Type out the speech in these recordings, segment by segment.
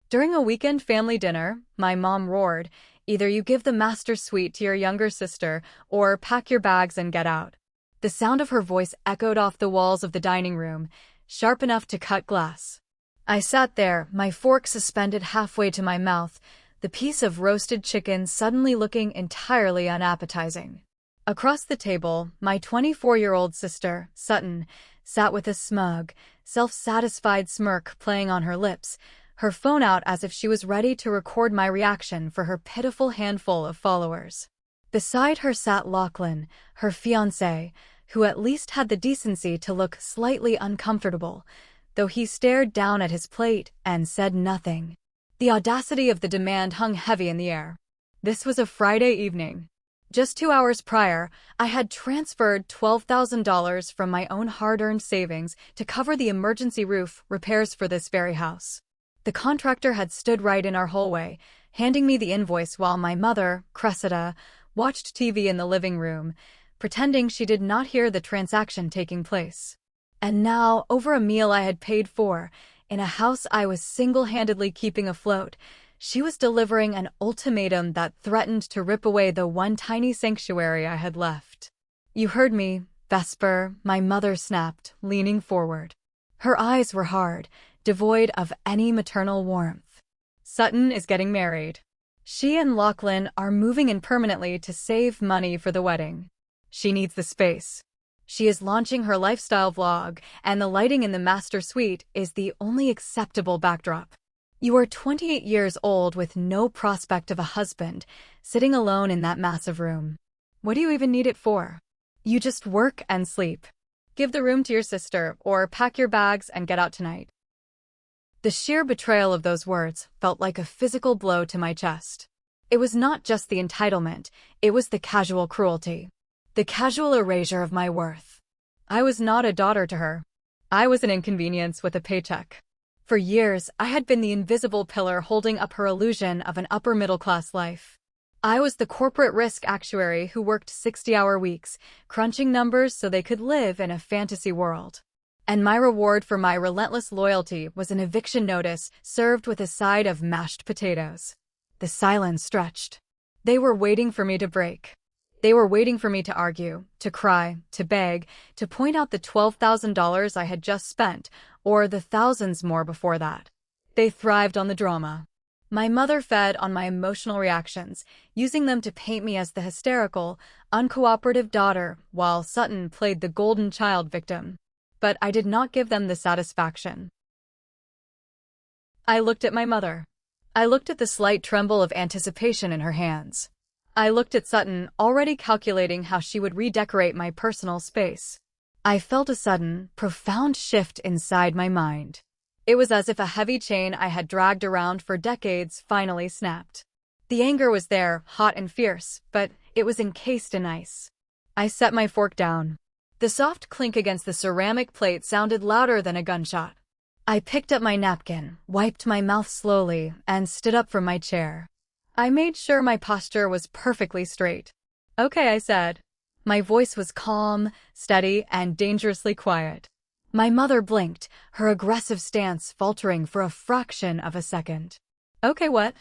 During a weekend family dinner, my mom roared, "Either you give the master suite to your younger sister, or pack your bags and get out." The sound of her voice echoed off the walls of the dining room, sharp enough to cut glass. I sat there, my fork suspended halfway to my mouth, the piece of roasted chicken suddenly looking entirely unappetizing. Across the table, my 24-year-old sister, Sutton, sat with a smug, self-satisfied smirk playing on her lips, her phone out as if she was ready to record my reaction for her pitiful handful of followers. Beside her sat Lachlan, her fiancé, who at least had the decency to look slightly uncomfortable, though he stared down at his plate and said nothing. The audacity of the demand hung heavy in the air. This was a Friday evening. Just 2 hours prior, I had transferred $12,000 from my own hard-earned savings to cover the emergency roof repairs for this very house. The contractor had stood right in our hallway, handing me the invoice while my mother, Cressida, watched TV in the living room, pretending she did not hear the transaction taking place. And now, over a meal I had paid for, in a house I was single-handedly keeping afloat, she was delivering an ultimatum that threatened to rip away the one tiny sanctuary I had left. "You heard me, Vesper," my mother snapped, leaning forward. Her eyes were hard, devoid of any maternal warmth. "Sutton is getting married. She and Lachlan are moving in permanently to save money for the wedding. She needs the space. She is launching her lifestyle vlog, and the lighting in the master suite is the only acceptable backdrop. You are 28 years old with no prospect of a husband, sitting alone in that massive room. What do you even need it for? You just work and sleep. Give the room to your sister, or pack your bags and get out tonight." The sheer betrayal of those words felt like a physical blow to my chest. It was not just the entitlement, it was the casual cruelty. The casual erasure of my worth. I was not a daughter to her. I was an inconvenience with a paycheck. For years, I had been the invisible pillar holding up her illusion of an upper-middle-class life. I was the corporate risk actuary who worked 60-hour weeks, crunching numbers so they could live in a fantasy world. And my reward for my relentless loyalty was an eviction notice served with a side of mashed potatoes. The silence stretched. They were waiting for me to break. They were waiting for me to argue, to cry, to beg, to point out the $12,000 I had just spent, or the thousands more before that. They thrived on the drama. My mother fed on my emotional reactions, using them to paint me as the hysterical, uncooperative daughter, while Sutton played the golden child victim. But I did not give them the satisfaction. I looked at my mother. I looked at the slight tremble of anticipation in her hands. I looked at Sutton, already calculating how she would redecorate my personal space. I felt a sudden, profound shift inside my mind. It was as if a heavy chain I had dragged around for decades finally snapped. The anger was there, hot and fierce, but it was encased in ice. I set my fork down. The soft clink against the ceramic plate sounded louder than a gunshot. I picked up my napkin, wiped my mouth slowly, and stood up from my chair. I made sure my posture was perfectly straight. "Okay," I said. My voice was calm, steady, and dangerously quiet. My mother blinked, her aggressive stance faltering for a fraction of a second. "Okay, what?"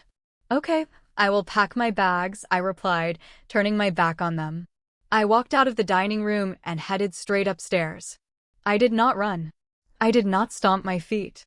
"Okay, I will pack my bags," I replied, turning my back on them. I walked out of the dining room and headed straight upstairs. I did not run. I did not stomp my feet.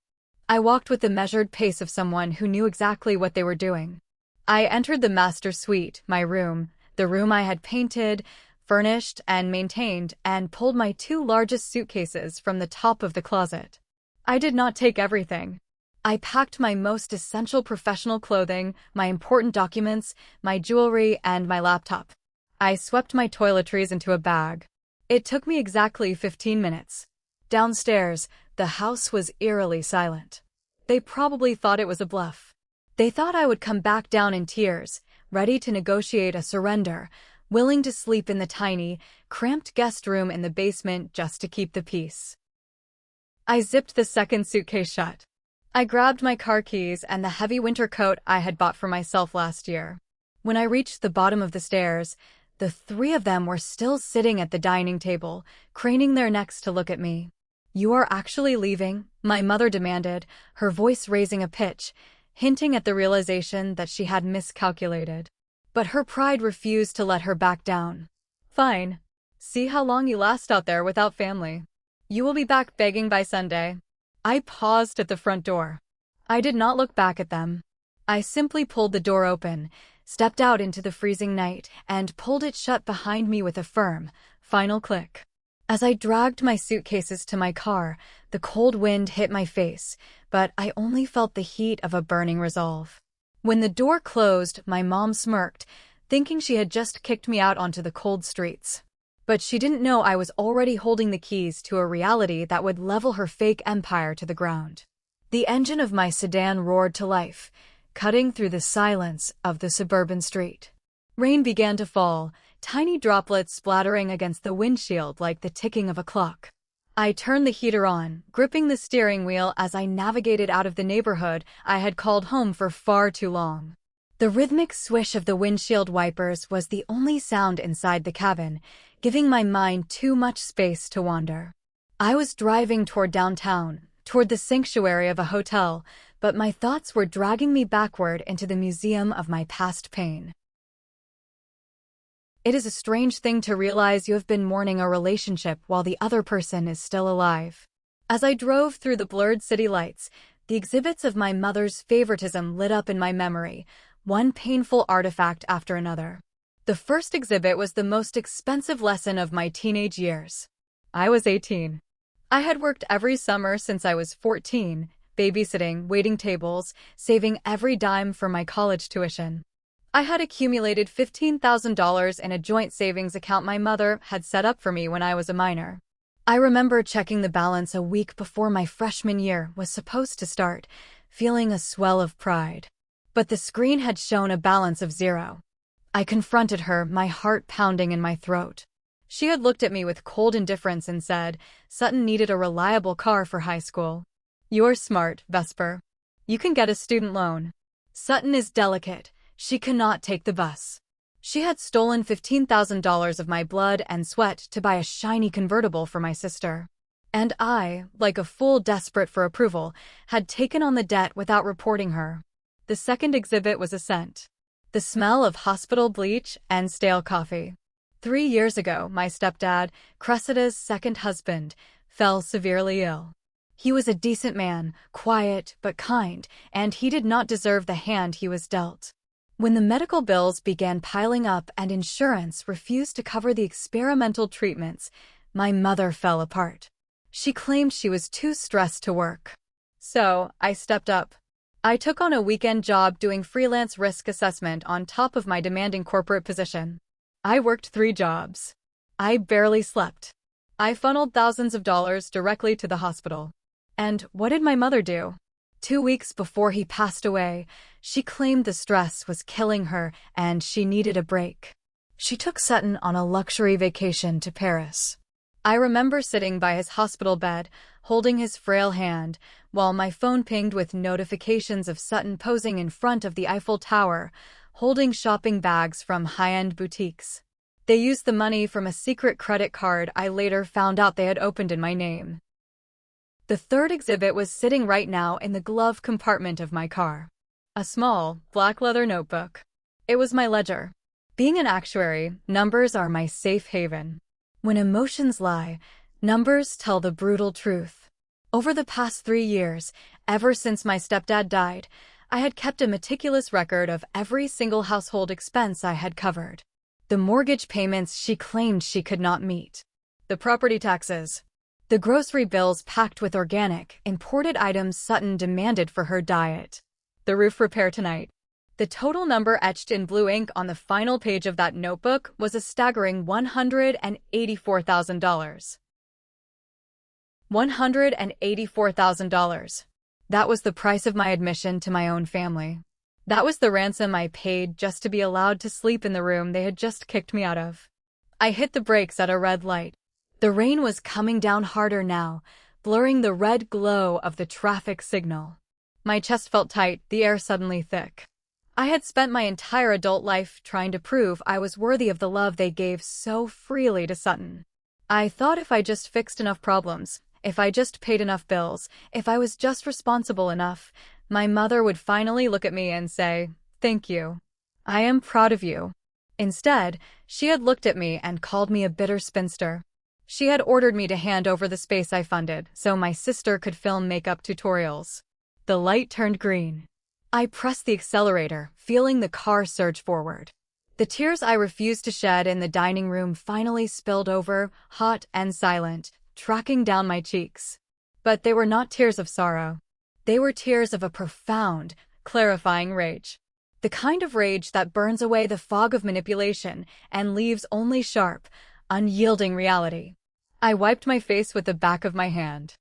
I walked with the measured pace of someone who knew exactly what they were doing. I entered the master suite, my room, the room I had painted, furnished, and maintained, and pulled my 2 largest suitcases from the top of the closet. I did not take everything. I packed my most essential professional clothing, my important documents, my jewelry, and my laptop. I swept my toiletries into a bag. It took me exactly 15 minutes. Downstairs, the house was eerily silent. They probably thought it was a bluff. They thought I would come back down in tears, ready to negotiate a surrender, willing to sleep in the tiny, cramped guest room in the basement just to keep the peace. I zipped the second suitcase shut. I grabbed my car keys and the heavy winter coat I had bought for myself last year. When I reached the bottom of the stairs, the 3 of them were still sitting at the dining table, craning their necks to look at me. "You are actually leaving?" my mother demanded, her voice raising a pitch, hinting at the realization that she had miscalculated. But her pride refused to let her back down. Fine. See how long you last out there without family. You will be back begging by Sunday. I paused at the front door. I did not look back at them. I simply pulled the door open, stepped out into the freezing night, and pulled it shut behind me with a firm, final click. As I dragged my suitcases to my car, the cold wind hit my face, but I only felt the heat of a burning resolve. When the door closed, my mom smirked, thinking she had just kicked me out onto the cold streets. But she didn't know I was already holding the keys to a reality that would level her fake empire to the ground. The engine of my sedan roared to life, cutting through the silence of the suburban street. Rain began to fall, tiny droplets splattering against the windshield like the ticking of a clock. I turned the heater on, gripping the steering wheel as I navigated out of the neighborhood I had called home for far too long. The rhythmic swish of the windshield wipers was the only sound inside the cabin, giving my mind too much space to wander. I was driving toward downtown, toward the sanctuary of a hotel, but my thoughts were dragging me backward into the museum of my past pain. It is a strange thing to realize you have been mourning a relationship while the other person is still alive. As I drove through the blurred city lights, the exhibits of my mother's favoritism lit up in my memory, one painful artifact after another. The first exhibit was the most expensive lesson of my teenage years. I was 18. I had worked every summer since I was 14, babysitting, waiting tables, saving every dime for my college tuition. I had accumulated $15,000 in a joint savings account my mother had set up for me when I was a minor. I remember checking the balance a week before my freshman year was supposed to start, feeling a swell of pride. But the screen had shown a balance of 0. I confronted her, my heart pounding in my throat. She had looked at me with cold indifference and said, Sutton needed a reliable car for high school. You're smart, Vesper. You can get a student loan. Sutton is delicate. She cannot take the bus. She had stolen $15,000 of my blood and sweat to buy a shiny convertible for my sister. And I, like a fool desperate for approval, had taken on the debt without reporting her. The second exhibit was a scent. The smell of hospital bleach and stale coffee. 3 years ago, my stepdad, Cressida's second husband, fell severely ill. He was a decent man, quiet but kind, and he did not deserve the hand he was dealt. When the medical bills began piling up and insurance refused to cover the experimental treatments, my mother fell apart. She claimed she was too stressed to work. So, I stepped up. I took on a weekend job doing freelance risk assessment on top of my demanding corporate position. I worked 3 jobs. I barely slept. I funneled thousands of dollars directly to the hospital. And what did my mother do? 2 weeks before he passed away, she claimed the stress was killing her and she needed a break. She took Sutton on a luxury vacation to Paris. I remember sitting by his hospital bed, holding his frail hand, while my phone pinged with notifications of Sutton posing in front of the Eiffel Tower, holding shopping bags from high-end boutiques. They used the money from a secret credit card I later found out they had opened in my name. The third exhibit was sitting right now in the glove compartment of my car. A small, black leather notebook. It was my ledger. Being an actuary, numbers are my safe haven. When emotions lie, numbers tell the brutal truth. Over the past 3 years, ever since my stepdad died, I had kept a meticulous record of every single household expense I had covered. The mortgage payments she claimed she could not meet. The property taxes. The grocery bills packed with organic, imported items Sutton demanded for her diet. The roof repair tonight. The total number etched in blue ink on the final page of that notebook was a staggering $184,000. $184,000. That was the price of my admission to my own family. That was the ransom I paid just to be allowed to sleep in the room they had just kicked me out of. I hit the brakes at a red light. The rain was coming down harder now, blurring the red glow of the traffic signal. My chest felt tight, the air suddenly thick. I had spent my entire adult life trying to prove I was worthy of the love they gave so freely to Sutton. I thought if I just fixed enough problems, if I just paid enough bills, if I was just responsible enough, My mother would finally look at me and say, "Thank you. I am proud of you." Instead, she had looked at me and called me a bitter spinster. She had ordered me to hand over the space I funded so my sister could film makeup tutorials. The light turned green. I pressed the accelerator, feeling the car surge forward. The tears I refused to shed in the dining room finally spilled over, hot and silent, tracking down my cheeks. But they were not tears of sorrow. They were tears of a profound, clarifying rage. The kind of rage that burns away the fog of manipulation and leaves only sharp, unyielding reality. I wiped my face with the back of my hand.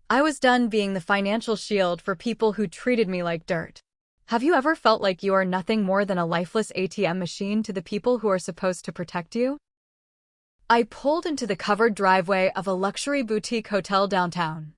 I was done being the financial shield for people who treated me like dirt. Have you ever felt like you are nothing more than a lifeless ATM machine to the people who are supposed to protect you? I pulled into the covered driveway of a luxury boutique hotel downtown.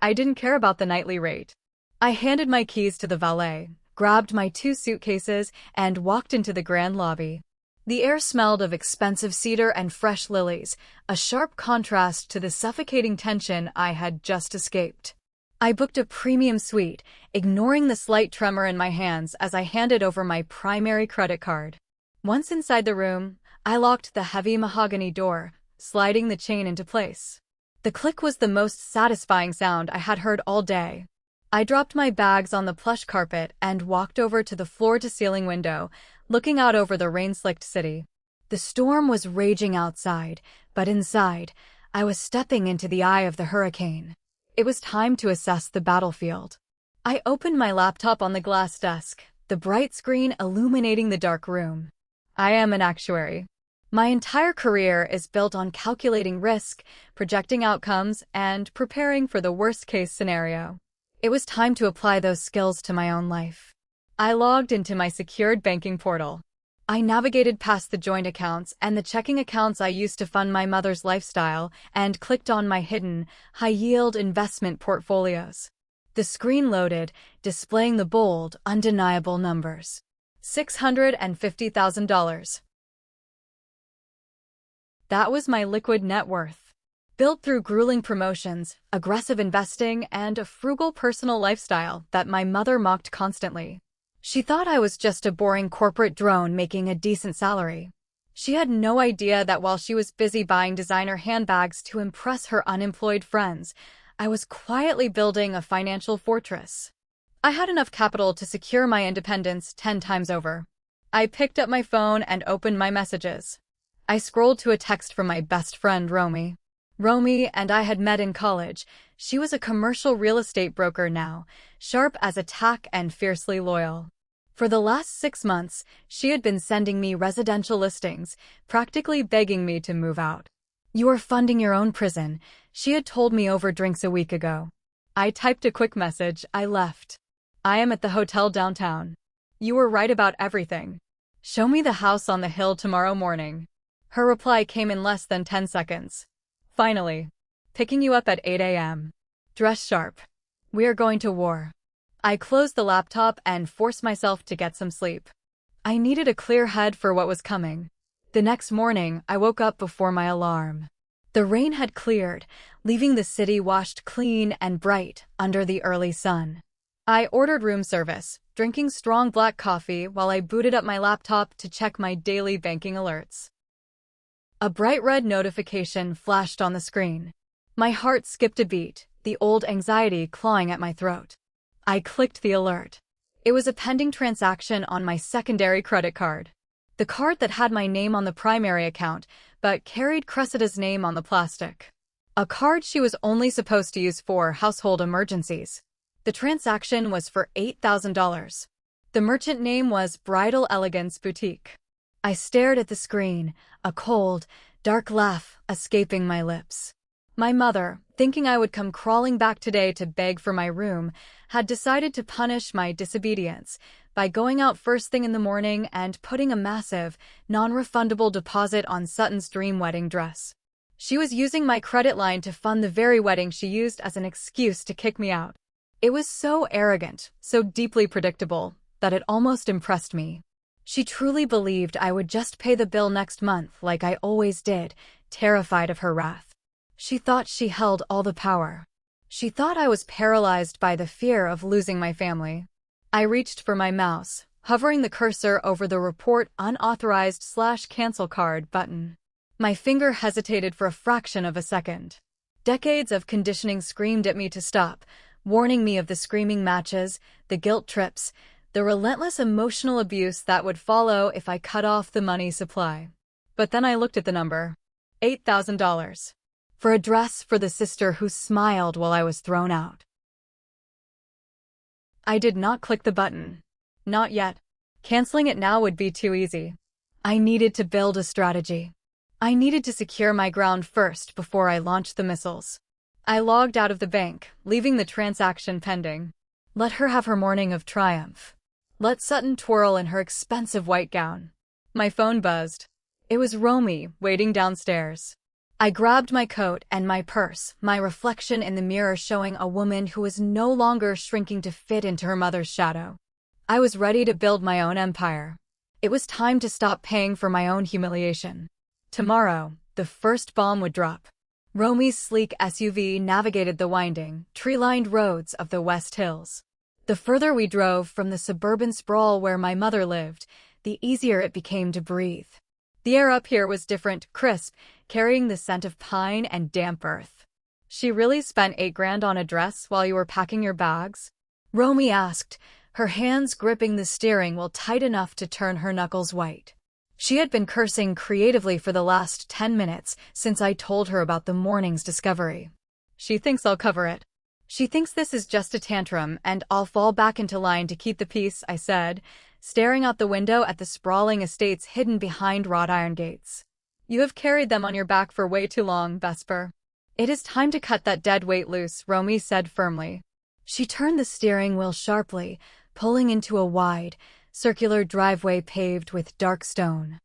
I didn't care about the nightly rate. I handed my keys to the valet, grabbed my 2 suitcases, and walked into the grand lobby. The air smelled of expensive cedar and fresh lilies, a sharp contrast to the suffocating tension I had just escaped. I booked a premium suite, ignoring the slight tremor in my hands as I handed over my primary credit card. Once inside the room, I locked the heavy mahogany door, sliding the chain into place. The click was the most satisfying sound I had heard all day. I dropped my bags on the plush carpet and walked over to the floor-to-ceiling window, looking out over the rain-slicked city. The storm was raging outside, but inside, I was stepping into the eye of the hurricane. It was time to assess the battlefield. I opened my laptop on the glass desk, the bright screen illuminating the dark room. I am an actuary. My entire career is built on calculating risk, projecting outcomes, and preparing for the worst-case scenario. It was time to apply those skills to my own life. I logged into my secured banking portal. I navigated past the joint accounts and the checking accounts I used to fund my mother's lifestyle and clicked on my hidden, high-yield investment portfolios. The screen loaded, displaying the bold, undeniable numbers. $650,000. That was my liquid net worth. Built through grueling promotions, aggressive investing, and a frugal personal lifestyle that my mother mocked constantly. She thought I was just a boring corporate drone making a decent salary. She had no idea that while she was busy buying designer handbags to impress her unemployed friends, I was quietly building a financial fortress. I had enough capital to secure my independence 10 times over. I picked up my phone and opened my messages. I scrolled to a text from my best friend, Romy. Romy and I had met in college. She was a commercial real estate broker now, sharp as a tack and fiercely loyal. For the last 6 months, she had been sending me residential listings, practically begging me to move out. "You are funding your own prison," she had told me over drinks a week ago. I typed a quick message. I left. "I am at the hotel downtown. You were right about everything. Show me the house on the hill tomorrow morning." Her reply came in less than 10 seconds. "Finally. Picking you up at 8 a.m. Dress sharp. We are going to war." I closed the laptop and forced myself to get some sleep. I needed a clear head for what was coming. The next morning, I woke up before my alarm. The rain had cleared, leaving the city washed clean and bright under the early sun. I ordered room service, drinking strong black coffee while I booted up my laptop to check my daily banking alerts. A bright red notification flashed on the screen. My heart skipped a beat, the old anxiety clawing at my throat. I clicked the alert. It was a pending transaction on my secondary credit card. The card that had my name on the primary account, but carried Cressida's name on the plastic. A card she was only supposed to use for household emergencies. The transaction was for $8,000. The merchant name was Bridal Elegance Boutique. I stared at the screen, a cold, dark laugh escaping my lips. My mother, thinking I would come crawling back today to beg for my room, had decided to punish my disobedience by going out first thing in the morning and putting a massive, non-refundable deposit on Sutton's dream wedding dress. She was using my credit line to fund the very wedding she used as an excuse to kick me out. It was so arrogant, so deeply predictable, that it almost impressed me. She truly believed I would just pay the bill next month like I always did, terrified of her wrath. She thought she held all the power. She thought I was paralyzed by the fear of losing my family. I reached for my mouse, hovering the cursor over the Report Unauthorized/Cancel Card button. My finger hesitated for a fraction of a second. Decades of conditioning screamed at me to stop, warning me of the screaming matches, the guilt trips, the relentless emotional abuse that would follow if I cut off the money supply. But then I looked at the number. $8,000. For a dress for the sister who smiled while I was thrown out. I did not click the button. Not yet. Canceling it now would be too easy. I needed to build a strategy. I needed to secure my ground first before I launched the missiles. I logged out of the bank, leaving the transaction pending. Let her have her morning of triumph. Let Sutton twirl in her expensive white gown. My phone buzzed. It was Romy, waiting downstairs. I grabbed my coat and my purse, my reflection in the mirror showing a woman who was no longer shrinking to fit into her mother's shadow. I was ready to build my own empire. It was time to stop paying for my own humiliation. Tomorrow, the first bomb would drop. Romy's sleek SUV navigated the winding, tree-lined roads of the West Hills. The further we drove from the suburban sprawl where my mother lived, the easier it became to breathe. The air up here was different, crisp, carrying the scent of pine and damp earth. She really spent $8,000 on a dress while you were packing your bags? Romy asked, her hands gripping the steering wheel tight enough to turn her knuckles white. She had been cursing creatively for the last 10 minutes since I told her about the morning's discovery. She thinks I'll cover it. She thinks this is just a tantrum and I'll fall back into line to keep the peace, I said, staring out the window at the sprawling estates hidden behind wrought iron gates. You have carried them on your back for way too long, Vesper. It is time to cut that dead weight loose, Romy said firmly. She turned the steering wheel sharply, pulling into a wide, circular driveway paved with dark stone.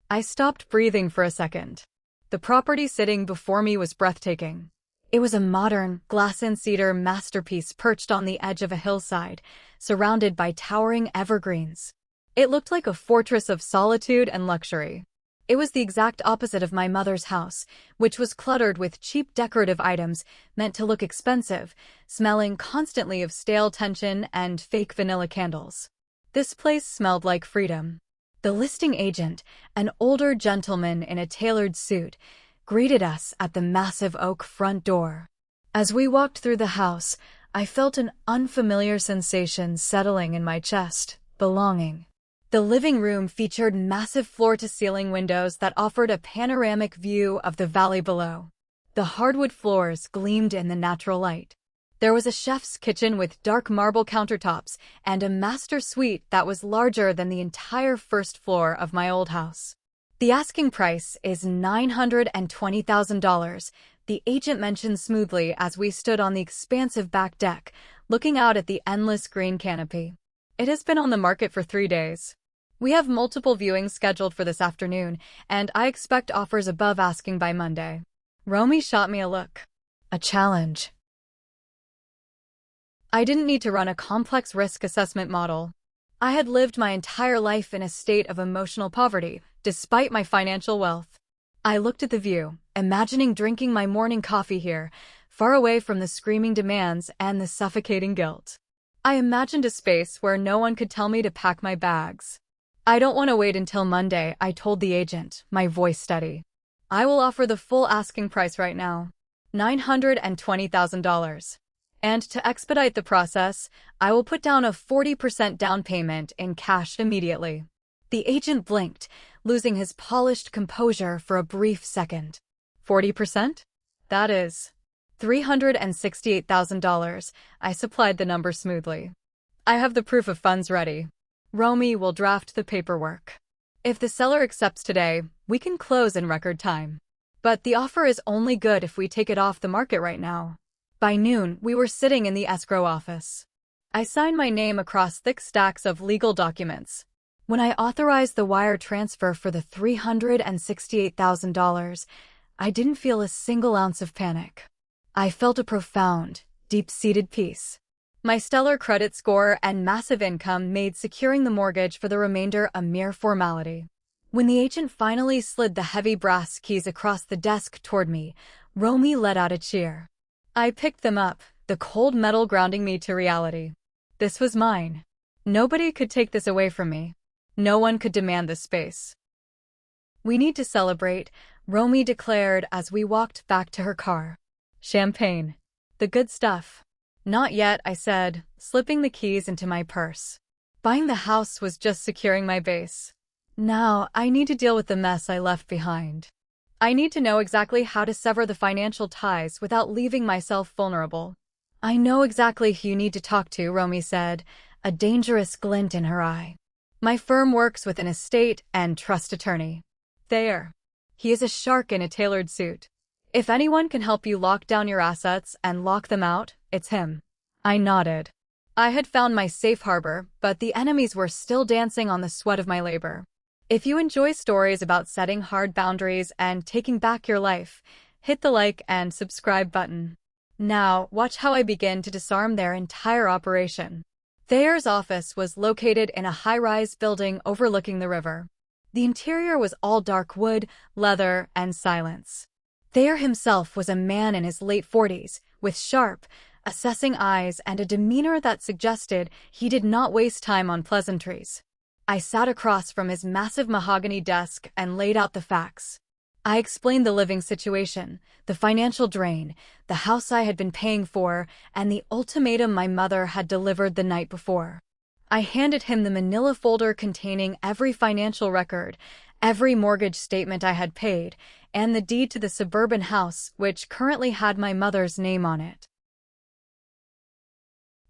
I stopped breathing for a second. The property sitting before me was breathtaking. It was a modern, glass-and-cedar masterpiece perched on the edge of a hillside, surrounded by towering evergreens. It looked like a fortress of solitude and luxury. It was the exact opposite of my mother's house, which was cluttered with cheap decorative items meant to look expensive, smelling constantly of stale tension and fake vanilla candles. This place smelled like freedom. The listing agent, an older gentleman in a tailored suit, greeted us at the massive oak front door. As we walked through the house, I felt an unfamiliar sensation settling in my chest, belonging. The living room featured massive floor-to-ceiling windows that offered a panoramic view of the valley below. The hardwood floors gleamed in the natural light. There was a chef's kitchen with dark marble countertops and a master suite that was larger than the entire first floor of my old house. The asking price is $920,000, the agent mentioned smoothly as we stood on the expansive back deck, looking out at the endless green canopy. It has been on the market for 3 days. We have multiple viewings scheduled for this afternoon, and I expect offers above asking by Monday. Romy shot me a look. A challenge. I didn't need to run a complex risk assessment model. I had lived my entire life in a state of emotional poverty, despite my financial wealth. I looked at the view, imagining drinking my morning coffee here, far away from the screaming demands and the suffocating guilt. I imagined a space where no one could tell me to pack my bags. I don't want to wait until Monday, I told the agent, my voice steady. I will offer the full asking price right now. $920,000. And to expedite the process, I will put down a 40% down payment in cash immediately. The agent blinked, losing his polished composure for a brief second. 40%? That is $368,000. I supplied the number smoothly. I have the proof of funds ready. Romy will draft the paperwork. If the seller accepts today, we can close in record time. But the offer is only good if we take it off the market right now. By noon, we were sitting in the escrow office. I signed my name across thick stacks of legal documents. When I authorized the wire transfer for the $368,000, I didn't feel a single ounce of panic. I felt a profound, deep-seated peace. My stellar credit score and massive income made securing the mortgage for the remainder a mere formality. When the agent finally slid the heavy brass keys across the desk toward me, Romy let out a cheer. I picked them up, the cold metal grounding me to reality. This was mine. Nobody could take this away from me. No one could demand this space. We need to celebrate, Romy declared as we walked back to her car. Champagne. The good stuff. Not yet, I said, slipping the keys into my purse. Buying the house was just securing my base. Now, I need to deal with the mess I left behind. I need to know exactly how to sever the financial ties without leaving myself vulnerable. I know exactly who you need to talk to, Romy said, a dangerous glint in her eye. My firm works with an estate and trust attorney. Thayer. He is a shark in a tailored suit. If anyone can help you lock down your assets and lock them out, it's him. I nodded. I had found my safe harbor, but the enemies were still dancing on the sweat of my labor. If you enjoy stories about setting hard boundaries and taking back your life, hit the like and subscribe button. Now, watch how I begin to disarm their entire operation. Thayer's office was located in a high-rise building overlooking the river. The interior was all dark wood, leather, and silence. Thayer himself was a man in his late 40s, with sharp, assessing eyes and a demeanor that suggested he did not waste time on pleasantries. I sat across from his massive mahogany desk and laid out the facts. I explained the living situation, the financial drain, the house I had been paying for, and the ultimatum my mother had delivered the night before. I handed him the manila folder containing every financial record, every mortgage statement I had paid, and the deed to the suburban house which currently had my mother's name on it.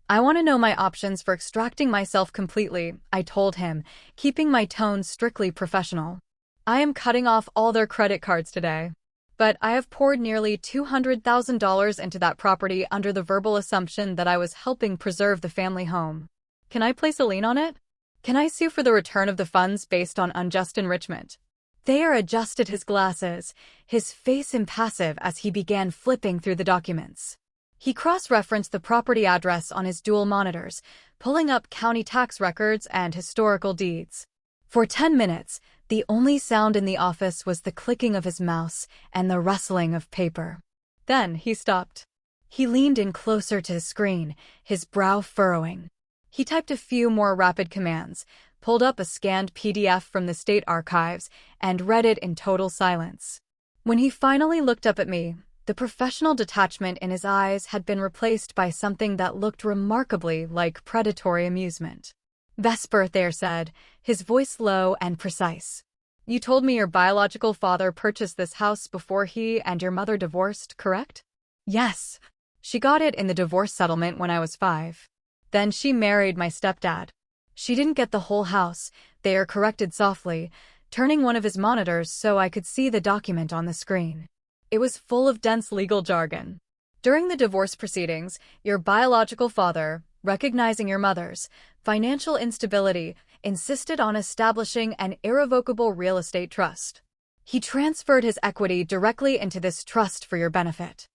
I want to know my options for extracting myself completely, I told him, keeping my tone strictly professional. I am cutting off all their credit cards today. But I have poured nearly $200,000 into that property under the verbal assumption that I was helping preserve the family home. Can I place a lien on it? Can I sue for the return of the funds based on unjust enrichment? Thayer adjusted his glasses, his face impassive as he began flipping through the documents. He cross-referenced the property address on his dual monitors, pulling up county tax records and historical deeds. For 10 minutes, the only sound in the office was the clicking of his mouse and the rustling of paper. Then he stopped. He leaned in closer to his screen, his brow furrowing. He typed a few more rapid commands, pulled up a scanned PDF from the state archives, and read it in total silence. When he finally looked up at me, the professional detachment in his eyes had been replaced by something that looked remarkably like predatory amusement. Vesper, Thayer said, his voice low and precise. You told me your biological father purchased this house before he and your mother divorced, correct? Yes. She got it in the divorce settlement when I was 5. Then she married my stepdad. She didn't get the whole house, Thayer corrected softly, turning one of his monitors so I could see the document on the screen. It was full of dense legal jargon. During the divorce proceedings, your biological father, recognizing your mother's financial instability, insisted on establishing an irrevocable real estate trust. He transferred his equity directly into this trust for your benefit.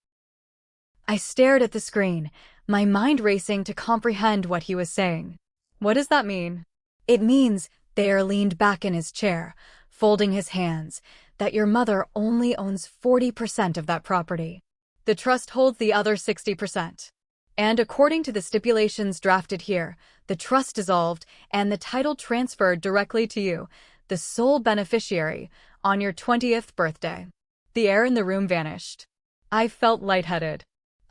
I stared at the screen, my mind racing to comprehend what he was saying. What does that mean? It means, Thayer leaned back in his chair, folding his hands, that your mother only owns 40% of that property. The trust holds the other 60%. And according to the stipulations drafted here, the trust dissolved and the title transferred directly to you, the sole beneficiary, on your 20th birthday. The air in the room vanished. I felt lightheaded.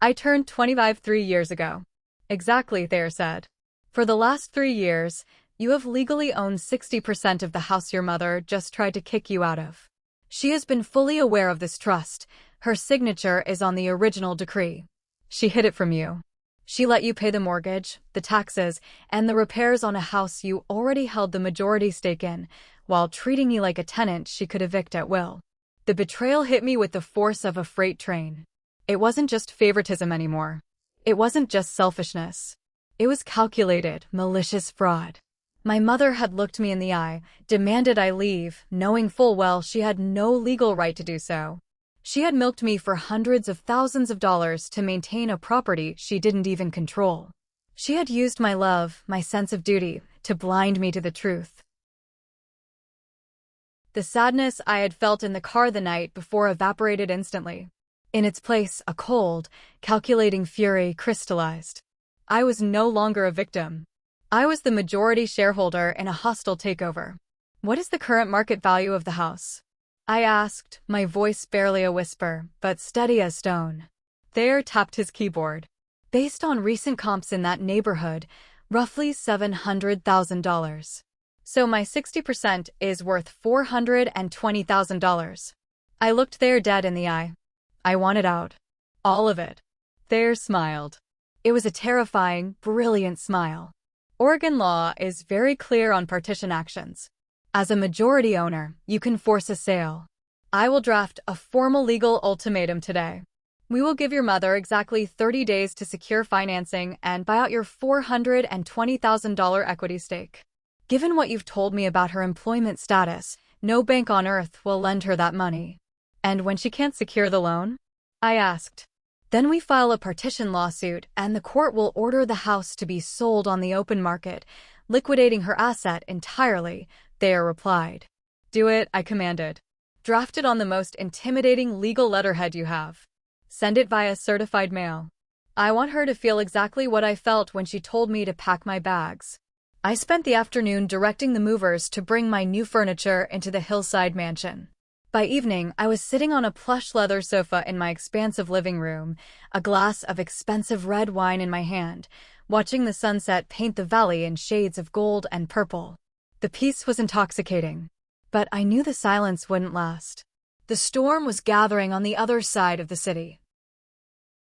I turned 25 3 years ago. Exactly, Thayer said. For the last 3 years, you have legally owned 60% of the house your mother just tried to kick you out of. She has been fully aware of this trust. Her signature is on the original decree. She hid it from you. She let you pay the mortgage, the taxes, and the repairs on a house you already held the majority stake in, while treating you like a tenant she could evict at will. The betrayal hit me with the force of a freight train. It wasn't just favoritism anymore. It wasn't just selfishness. It was calculated, malicious fraud. My mother had looked me in the eye, demanded I leave, knowing full well she had no legal right to do so. She had milked me for hundreds of thousands of dollars to maintain a property she didn't even control. She had used my love, my sense of duty, to blind me to the truth. The sadness I had felt in the car the night before evaporated instantly. In its place, a cold, calculating fury crystallized. I was no longer a victim. I was the majority shareholder in a hostile takeover. What is the current market value of the house? I asked, my voice barely a whisper, but steady as stone. Thayer tapped his keyboard. Based on recent comps in that neighborhood, roughly $700,000. So my 60% is worth $420,000. I looked Thayer dead in the eye. I wanted out. All of it. Thayer smiled. It was a terrifying, brilliant smile. Oregon law is very clear on partition actions. As a majority owner, you can force a sale. I will draft a formal legal ultimatum today. We will give your mother exactly 30 days to secure financing and buy out your $420,000 equity stake. Given what you've told me about her employment status, no bank on earth will lend her that money. And when she can't secure the loan? I asked. Then we file a partition lawsuit, and the court will order the house to be sold on the open market, liquidating her asset entirely, Thayer replied. Do it, I commanded. Draft it on the most intimidating legal letterhead you have. Send it via certified mail. I want her to feel exactly what I felt when she told me to pack my bags. I spent the afternoon directing the movers to bring my new furniture into the Hillside mansion. By evening, I was sitting on a plush leather sofa in my expansive living room, a glass of expensive red wine in my hand, watching the sunset paint the valley in shades of gold and purple. The peace was intoxicating. But I knew the silence wouldn't last. The storm was gathering on the other side of the city.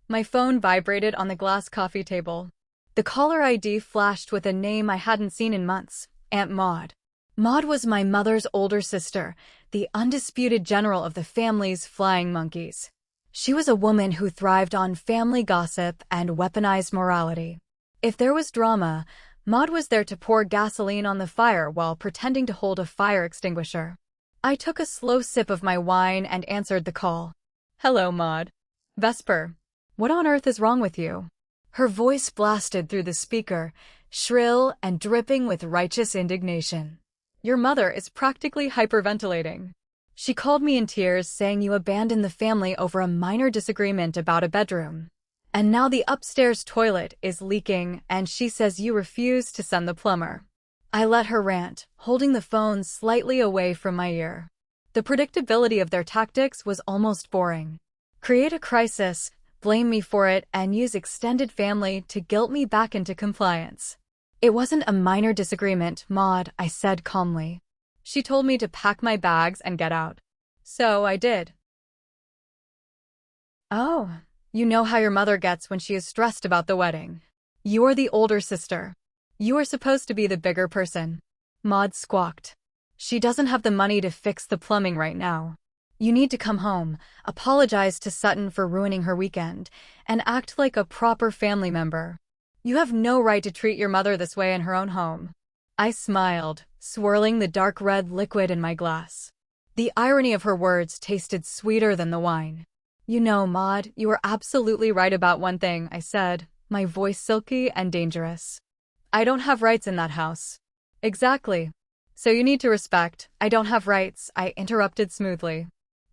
My phone vibrated on the glass coffee table. The caller ID flashed with a name I hadn't seen in months, Aunt Maud. Maud was my mother's older sister, the undisputed general of the family's flying monkeys. She was a woman who thrived on family gossip and weaponized morality. If there was drama, Maud was there to pour gasoline on the fire while pretending to hold a fire extinguisher. I took a slow sip of my wine and answered the call. Hello, Maud. Vesper. What on earth is wrong with you? Her voice blasted through the speaker, shrill and dripping with righteous indignation. Your mother is practically hyperventilating. She called me in tears, saying you abandoned the family over a minor disagreement about a bedroom. And now the upstairs toilet is leaking, and she says you refuse to send the plumber. I let her rant, holding the phone slightly away from my ear. The predictability of their tactics was almost boring. Create a crisis, blame me for it, and use extended family to guilt me back into compliance. It wasn't a minor disagreement, Maud, I said calmly. She told me to pack my bags and get out. So I did. Oh, you know how your mother gets when she is stressed about the wedding. You're the older sister. You are supposed to be the bigger person. Maud squawked. She doesn't have the money to fix the plumbing right now. You need to come home, apologize to Sutton for ruining her weekend, and act like a proper family member. You have no right to treat your mother this way in her own home. I smiled, swirling the dark red liquid in my glass. The irony of her words tasted sweeter than the wine. You know, Maud, you are absolutely right about one thing, I said, my voice silky and dangerous. I don't have rights in that house. Exactly. So you need to respect. I don't have rights, I interrupted smoothly.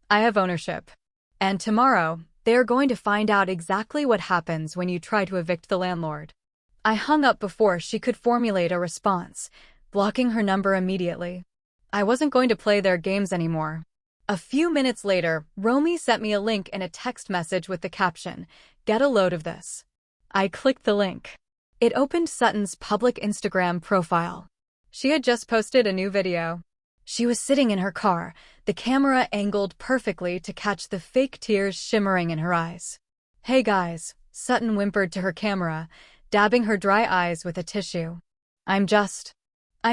I have ownership. And tomorrow, they are going to find out exactly what happens when you try to evict the landlord. I hung up before she could formulate a response, blocking her number immediately. I wasn't going to play their games anymore. A few minutes later, Romy sent me a link in a text message with the caption, "Get a load of this." I clicked the link. It opened Sutton's public Instagram profile. She had just posted a new video. She was sitting in her car, the camera angled perfectly to catch the fake tears shimmering in her eyes. Hey guys, Sutton whimpered to her camera, dabbing her dry eyes with a tissue. I'm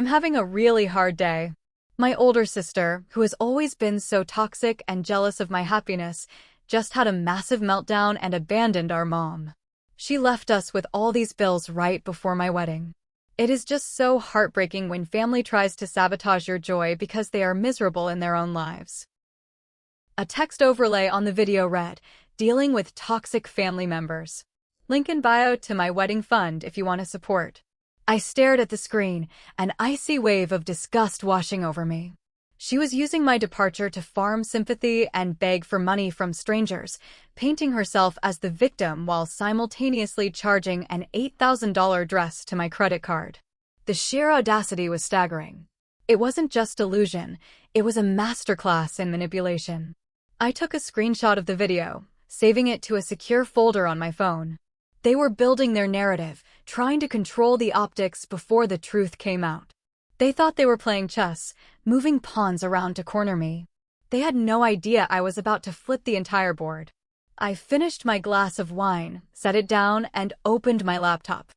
having a really hard day. My older sister, who has always been so toxic and jealous of my happiness, just had a massive meltdown and abandoned our mom. She left us with all these bills right before my wedding. It is just so heartbreaking when family tries to sabotage your joy because they are miserable in their own lives. A text overlay on the video read, "Dealing with toxic family members. Link in bio to my wedding fund if you want to support." I stared at the screen, an icy wave of disgust washing over me. She was using my departure to farm sympathy and beg for money from strangers, painting herself as the victim while simultaneously charging an $8,000 dress to my credit card. The sheer audacity was staggering. It wasn't just delusion, it was a masterclass in manipulation. I took a screenshot of the video, saving it to a secure folder on my phone. They were building their narrative, trying to control the optics before the truth came out. They thought they were playing chess, moving pawns around to corner me. They had no idea I was about to flip the entire board. I finished my glass of wine, set it down, and opened my laptop.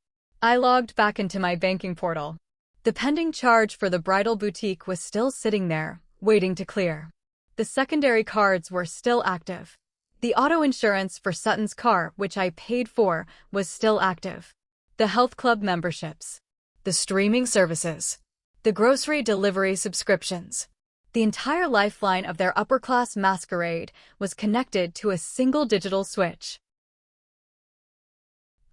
I logged back into my banking portal. The pending charge for the bridal boutique was still sitting there, waiting to clear. The secondary cards were still active. The auto insurance for Sutton's car, which I paid for, was still active. The health club memberships. The streaming services. The grocery delivery subscriptions. The entire lifeline of their upper-class masquerade was connected to a single digital switch.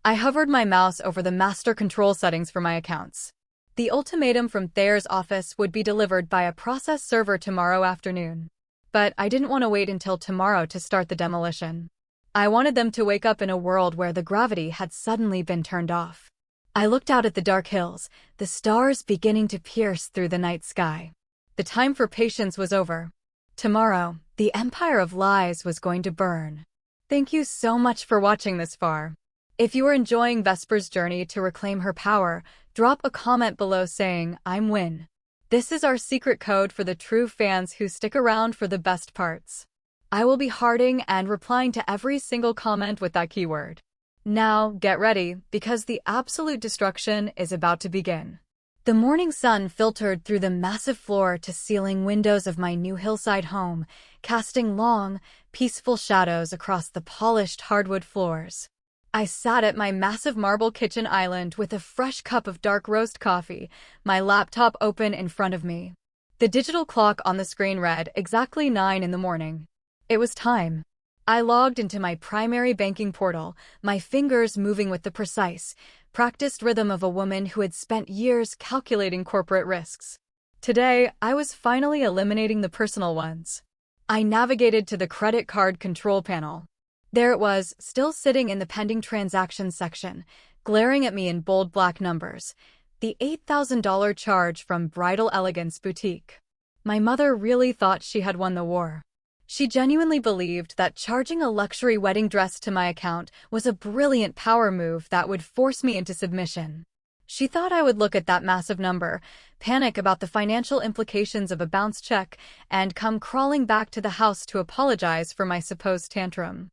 I hovered my mouse over the master control settings for my accounts. The ultimatum from Thayer's office would be delivered by a process server tomorrow afternoon. But I didn't want to wait until tomorrow to start the demolition. I wanted them to wake up in a world where the gravity had suddenly been turned off. I looked out at the dark hills, the stars beginning to pierce through the night sky. The time for patience was over. Tomorrow, the empire of lies was going to burn. Thank you so much for watching this far. If you are enjoying Vesper's journey to reclaim her power, drop a comment below saying, "I'm Win." This is our secret code for the true fans who stick around for the best parts. I will be hearting and replying to every single comment with that keyword. Now, get ready, because the absolute destruction is about to begin. The morning sun filtered through the massive floor-to-ceiling windows of my new hillside home, casting long, peaceful shadows across the polished hardwood floors. I sat at my massive marble kitchen island with a fresh cup of dark roast coffee, my laptop open in front of me. The digital clock on the screen read exactly 9 in the morning. It was time. I logged into my primary banking portal, my fingers moving with the precise, practiced rhythm of a woman who had spent years calculating corporate risks. Today, I was finally eliminating the personal ones. I navigated to the credit card control panel. There it was, still sitting in the pending transactions section, glaring at me in bold black numbers. The $8,000 charge from Bridal Elegance Boutique. My mother really thought she had won the war. She genuinely believed that charging a luxury wedding dress to my account was a brilliant power move that would force me into submission. She thought I would look at that massive number, panic about the financial implications of a bounce check, and come crawling back to the house to apologize for my supposed tantrum.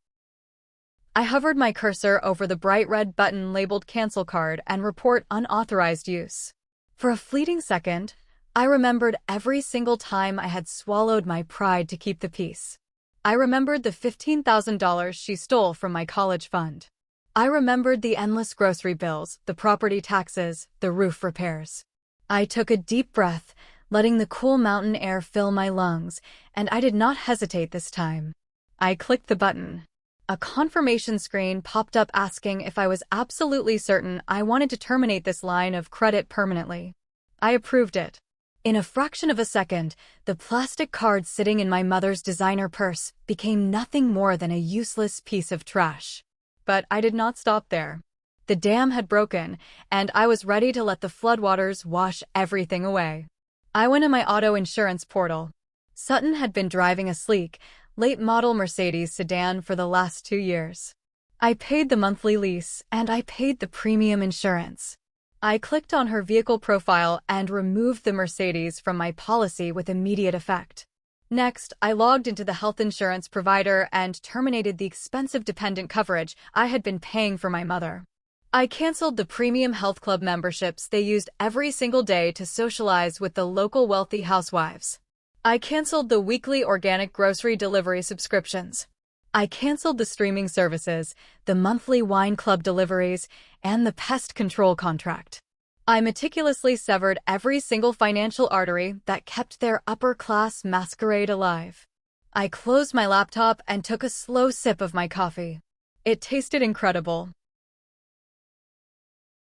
I hovered my cursor over the bright red button labeled Cancel Card and Report Unauthorized Use. For a fleeting second, I remembered every single time I had swallowed my pride to keep the peace. I remembered the $15,000 she stole from my college fund. I remembered the endless grocery bills, the property taxes, the roof repairs. I took a deep breath, letting the cool mountain air fill my lungs, and I did not hesitate this time. I clicked the button. A confirmation screen popped up asking if I was absolutely certain I wanted to terminate this line of credit permanently. I approved it. In a fraction of a second, the plastic card sitting in my mother's designer purse became nothing more than a useless piece of trash. But I did not stop there. The dam had broken, and I was ready to let the floodwaters wash everything away. I went in my auto insurance portal. Sutton had been driving a sleek, late-model Mercedes sedan for the last 2 years. I paid the monthly lease, and I paid the premium insurance. I clicked on her vehicle profile and removed the Mercedes from my policy with immediate effect. Next, I logged into the health insurance provider and terminated the expensive dependent coverage I had been paying for my mother. I canceled the premium health club memberships they used every single day to socialize with the local wealthy housewives. I canceled the weekly organic grocery delivery subscriptions. I canceled the streaming services, the monthly wine club deliveries, and the pest control contract. I meticulously severed every single financial artery that kept their upper-class masquerade alive. I closed my laptop and took a slow sip of my coffee. It tasted incredible.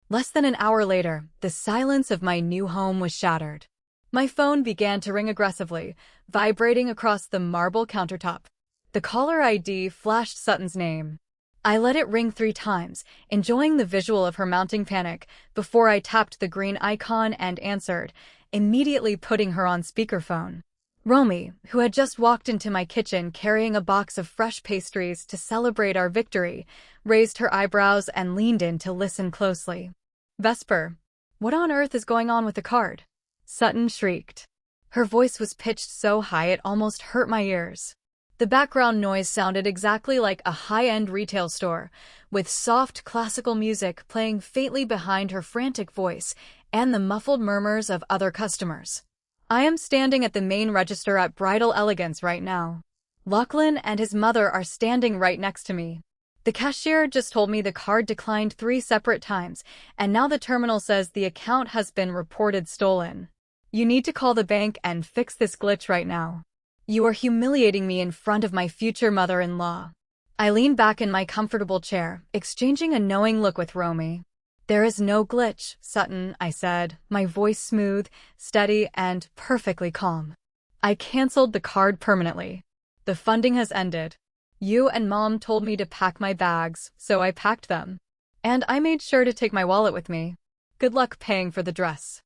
Less than an hour later, the silence of my new home was shattered. My phone began to ring aggressively, vibrating across the marble countertop. The caller ID flashed Sutton's name. I let it ring 3 times, enjoying the visual of her mounting panic, before I tapped the green icon and answered, immediately putting her on speakerphone. Romy, who had just walked into my kitchen carrying a box of fresh pastries to celebrate our victory, raised her eyebrows and leaned in to listen closely. Vesper, what on earth is going on with the card? Sutton shrieked. Her voice was pitched so high it almost hurt my ears. The background noise sounded exactly like a high-end retail store, with soft classical music playing faintly behind her frantic voice and the muffled murmurs of other customers. I am standing at the main register at Bridal Elegance right now. Lachlan and his mother are standing right next to me. The cashier just told me the card declined 3 separate times, and now the terminal says the account has been reported stolen. You need to call the bank and fix this glitch right now. You are humiliating me in front of my future mother-in-law. I leaned back in my comfortable chair, exchanging a knowing look with Romy. There is no glitch, Sutton, I said, my voice smooth, steady, and perfectly calm. I canceled the card permanently. The funding has ended. You and Mom told me to pack my bags, so I packed them. And I made sure to take my wallet with me. Good luck paying for the dress.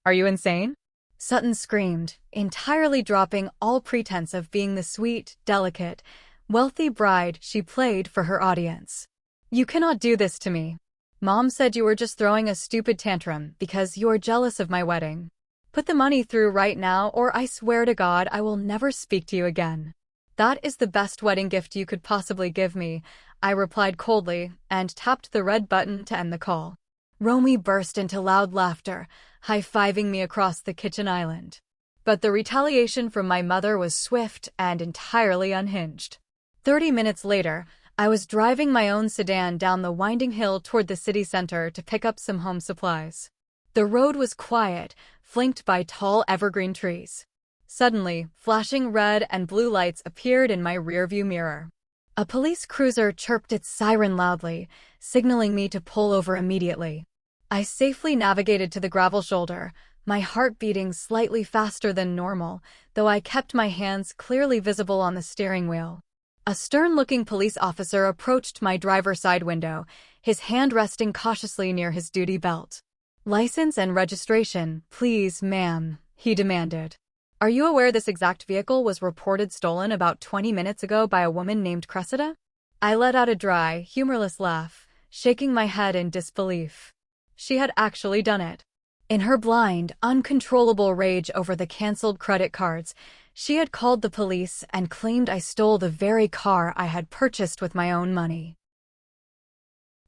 Are you insane? Sutton screamed, entirely dropping all pretense of being the sweet, delicate, wealthy bride she played for her audience. You cannot do this to me. Mom said you were just throwing a stupid tantrum because you are jealous of my wedding. Put the money through right now or I swear to God I will never speak to you again. That is the best wedding gift you could possibly give me, I replied coldly and tapped the red button to end the call. Romy burst into loud laughter, high-fiving me across the kitchen island. But the retaliation from my mother was swift and entirely unhinged. 30 minutes later, I was driving my own sedan down the winding hill toward the city center to pick up some home supplies. The road was quiet, flanked by tall evergreen trees. Suddenly, flashing red and blue lights appeared in my rearview mirror. A police cruiser chirped its siren loudly, signaling me to pull over immediately. I safely navigated to the gravel shoulder, my heart beating slightly faster than normal, though I kept my hands clearly visible on the steering wheel. A stern-looking police officer approached my driver's side window, his hand resting cautiously near his duty belt. "License and registration, please, ma'am," he demanded. "Are you aware this exact vehicle was reported stolen about 20 minutes ago by a woman named Cressida?" I let out a dry, humorless laugh, shaking my head in disbelief. She had actually done it. In her blind, uncontrollable rage over the canceled credit cards, she had called the police and claimed I stole the very car I had purchased with my own money.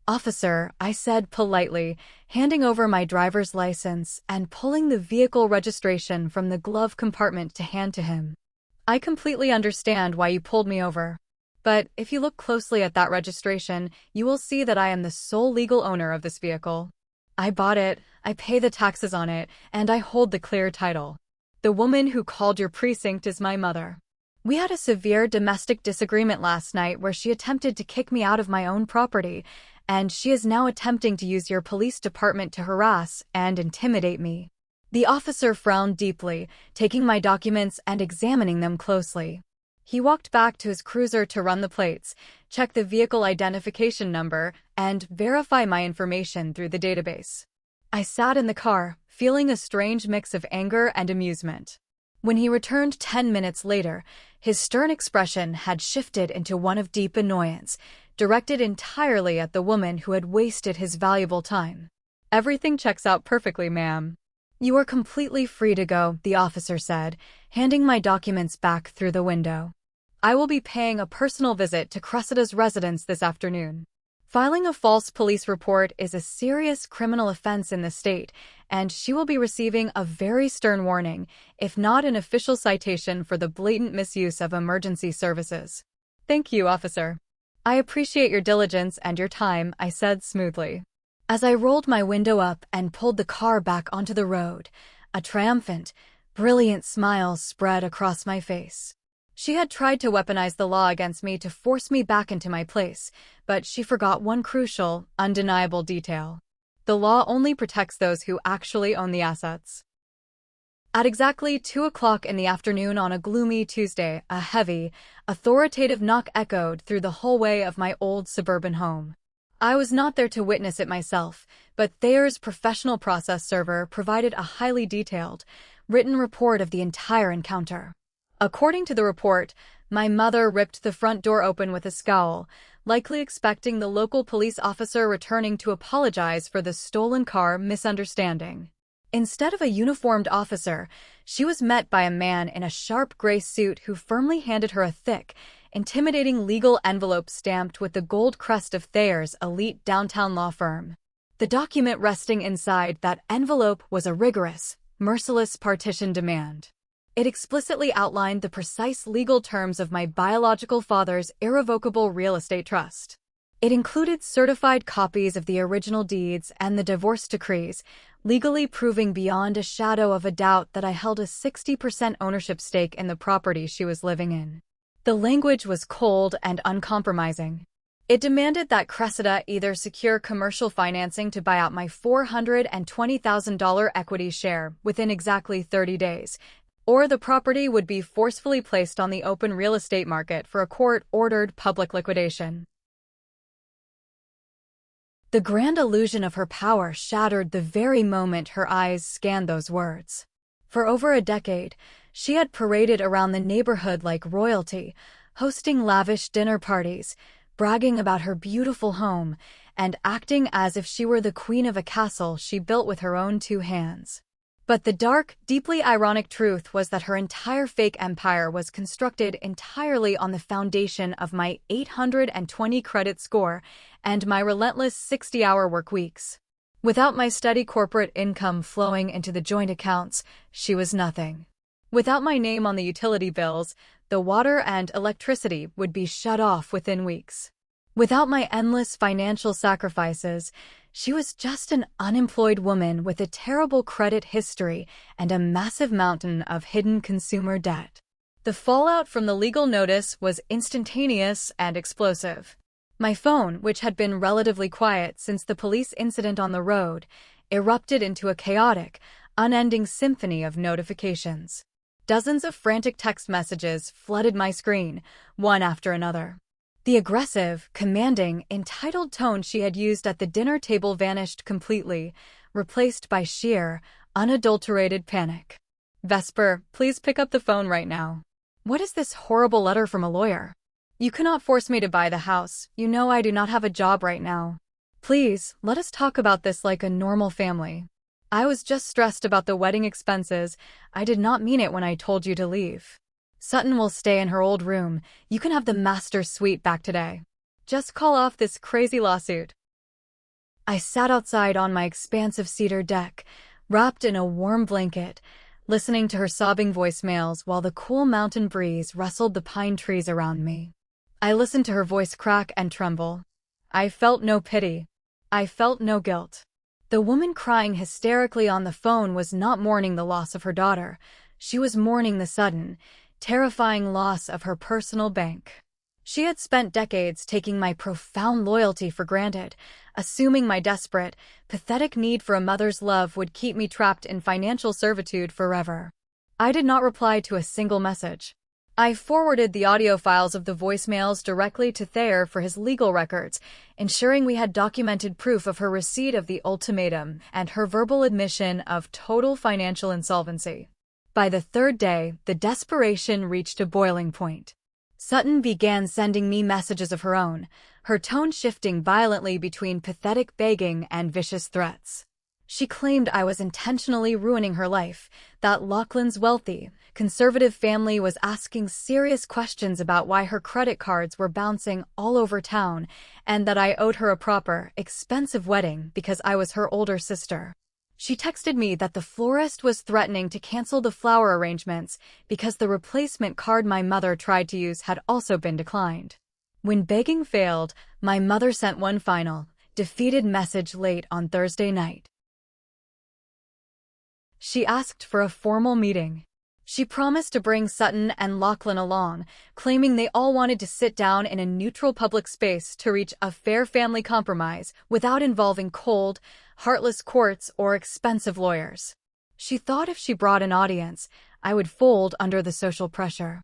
"Officer," I said politely, handing over my driver's license and pulling the vehicle registration from the glove compartment to hand to him. "I completely understand why you pulled me over. But if you look closely at that registration, you will see that I am the sole legal owner of this vehicle. I bought it, I pay the taxes on it, and I hold the clear title. The woman who called your precinct is my mother. We had a severe domestic disagreement last night where she attempted to kick me out of my own property, and she is now attempting to use your police department to harass and intimidate me." The officer frowned deeply, taking my documents and examining them closely. He walked back to his cruiser to run the plates, check the vehicle identification number, and verify my information through the database. I sat in the car, feeling a strange mix of anger and amusement. When he returned 10 minutes later, his stern expression had shifted into one of deep annoyance, directed entirely at the woman who had wasted his valuable time. "Everything checks out perfectly, ma'am. You are completely free to go," the officer said, handing my documents back through the window. "I will be paying a personal visit to Cressida's residence this afternoon. Filing a false police report is a serious criminal offense in the state, and she will be receiving a very stern warning, if not an official citation for the blatant misuse of emergency services." "Thank you, officer. I appreciate your diligence and your time," I said smoothly. As I rolled my window up and pulled the car back onto the road, a triumphant, brilliant smile spread across my face. She had tried to weaponize the law against me to force me back into my place, but she forgot one crucial, undeniable detail. The law only protects those who actually own the assets. At exactly 2 o'clock in the afternoon on a gloomy Tuesday, a heavy, authoritative knock echoed through the hallway of my old suburban home. I was not there to witness it myself, but Thayer's professional process server provided a highly detailed, written report of the entire encounter. According to the report, my mother ripped the front door open with a scowl, likely expecting the local police officer returning to apologize for the stolen car misunderstanding. Instead of a uniformed officer, she was met by a man in a sharp gray suit who firmly handed her a thick, intimidating legal envelope stamped with the gold crest of Thayer's elite downtown law firm. The document resting inside that envelope was a rigorous, merciless partition demand. It explicitly outlined the precise legal terms of my biological father's irrevocable real estate trust. It included certified copies of the original deeds and the divorce decrees, legally proving beyond a shadow of a doubt that I held a 60% ownership stake in the property she was living in. The language was cold and uncompromising. It demanded that Cressida either secure commercial financing to buy out my $420,000 equity share within exactly 30 days, or the property would be forcefully placed on the open real estate market for a court-ordered public liquidation. The grand illusion of her power shattered the very moment her eyes scanned those words. For over a decade, she had paraded around the neighborhood like royalty, hosting lavish dinner parties, bragging about her beautiful home, and acting as if she were the queen of a castle she built with her own two hands. But the dark, deeply ironic truth was that her entire fake empire was constructed entirely on the foundation of my 820 credit score and my relentless 60-hour work weeks. Without my steady corporate income flowing into the joint accounts, she was nothing. Without my name on the utility bills, the water and electricity would be shut off within weeks. Without my endless financial sacrifices, she was just an unemployed woman with a terrible credit history and a massive mountain of hidden consumer debt. The fallout from the legal notice was instantaneous and explosive. My phone, which had been relatively quiet since the police incident on the road, erupted into a chaotic, unending symphony of notifications. Dozens of frantic text messages flooded my screen, one after another. The aggressive, commanding, entitled tone she had used at the dinner table vanished completely, replaced by sheer, unadulterated panic. "Vesper, please pick up the phone right now. What is this horrible letter from a lawyer? You cannot force me to buy the house. You know I do not have a job right now. Please, let us talk about this like a normal family. I was just stressed about the wedding expenses. I did not mean it when I told you to leave. Sutton will stay in her old room. You can have the master suite back today. Just call off this crazy lawsuit." I sat outside on my expansive cedar deck, wrapped in a warm blanket, listening to her sobbing voicemails while the cool mountain breeze rustled the pine trees around me. I listened to her voice crack and tremble. I felt no pity. I felt no guilt. The woman crying hysterically on the phone was not mourning the loss of her daughter. She was mourning the sudden, terrifying loss of her personal bank. She had spent decades taking my profound loyalty for granted, assuming my desperate, pathetic need for a mother's love would keep me trapped in financial servitude forever. I did not reply to a single message. I forwarded the audio files of the voicemails directly to Thayer for his legal records, ensuring we had documented proof of her receipt of the ultimatum and her verbal admission of total financial insolvency. By the third day, the desperation reached a boiling point. Sutton began sending me messages of her own, her tone shifting violently between pathetic begging and vicious threats. She claimed I was intentionally ruining her life, that Lachlan's wealthy, conservative family was asking serious questions about why her credit cards were bouncing all over town, and that I owed her a proper, expensive wedding because I was her older sister. She texted me that the florist was threatening to cancel the flower arrangements because the replacement card my mother tried to use had also been declined. When begging failed, my mother sent one final, defeated message late on Thursday night. She asked for a formal meeting. She promised to bring Sutton and Lachlan along, claiming they all wanted to sit down in a neutral public space to reach a fair family compromise without involving cold, heartless courts or expensive lawyers. She thought if she brought an audience, I would fold under the social pressure.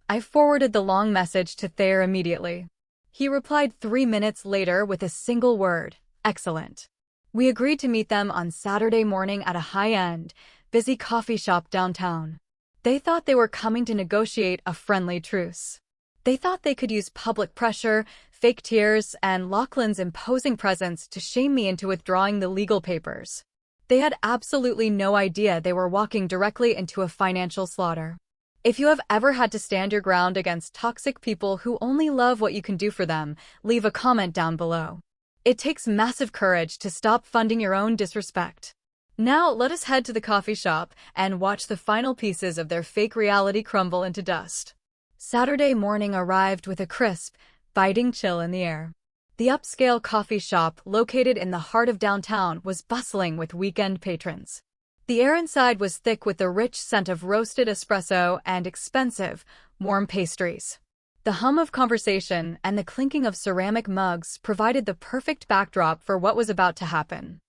I forwarded the long message to Thayer immediately. He replied 3 minutes later with a single word: excellent. We agreed to meet them on Saturday morning at a high-end, busy coffee shop downtown. They thought they were coming to negotiate a friendly truce. They thought they could use public pressure, fake tears, and Lachlan's imposing presence to shame me into withdrawing the legal papers. They had absolutely no idea they were walking directly into a financial slaughter. If you have ever had to stand your ground against toxic people who only love what you can do for them, leave a comment down below. It takes massive courage to stop funding your own disrespect. Now let us head to the coffee shop and watch the final pieces of their fake reality crumble into dust. Saturday morning arrived with a crisp, biting chill in the air. The upscale coffee shop, located in the heart of downtown, was bustling with weekend patrons. The air inside was thick with the rich scent of roasted espresso and expensive, warm pastries. The hum of conversation and the clinking of ceramic mugs provided the perfect backdrop for what was about to happen.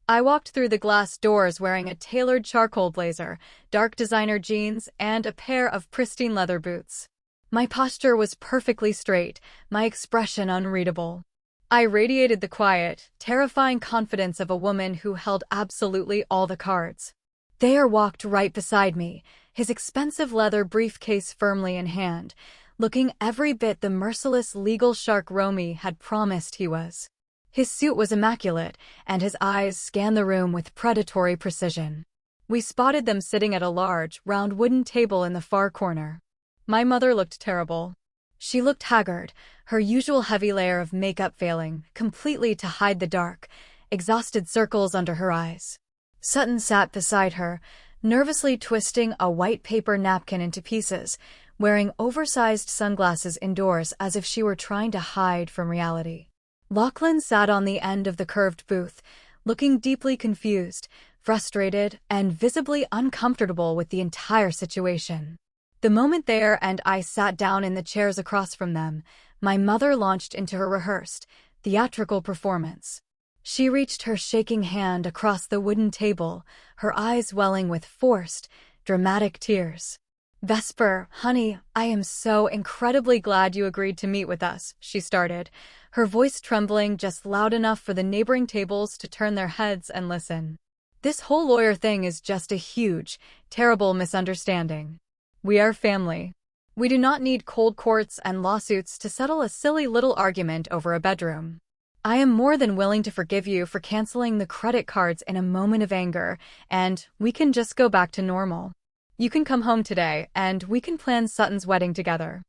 I walked through the glass doors wearing a tailored charcoal blazer, dark designer jeans, and a pair of pristine leather boots. My posture was perfectly straight, my expression unreadable. I radiated the quiet, terrifying confidence of a woman who held absolutely all the cards. Thayer walked right beside me, his expensive leather briefcase firmly in hand, looking every bit the merciless legal shark Romy had promised he was. His suit was immaculate, and his eyes scanned the room with predatory precision. We spotted them sitting at a large, round wooden table in the far corner. My mother looked terrible. She looked haggard, her usual heavy layer of makeup failing completely to hide the dark, exhausted circles under her eyes. Sutton sat beside her, nervously twisting a white paper napkin into pieces, wearing oversized sunglasses indoors as if she were trying to hide from reality. Lachlan sat on the end of the curved booth, looking deeply confused, frustrated, and visibly uncomfortable with the entire situation. The moment Thayer and I sat down in the chairs across from them, my mother launched into her rehearsed, theatrical performance. She reached her shaking hand across the wooden table, her eyes welling with forced, dramatic tears. "Vesper, honey, I am so incredibly glad you agreed to meet with us," she started, her voice trembling just loud enough for the neighboring tables to turn their heads and listen. "This whole lawyer thing is just a huge, terrible misunderstanding. We are family. We do not need cold courts and lawsuits to settle a silly little argument over a bedroom. I am more than willing to forgive you for canceling the credit cards in a moment of anger, and we can just go back to normal. You can come home today, and we can plan Sutton's wedding together."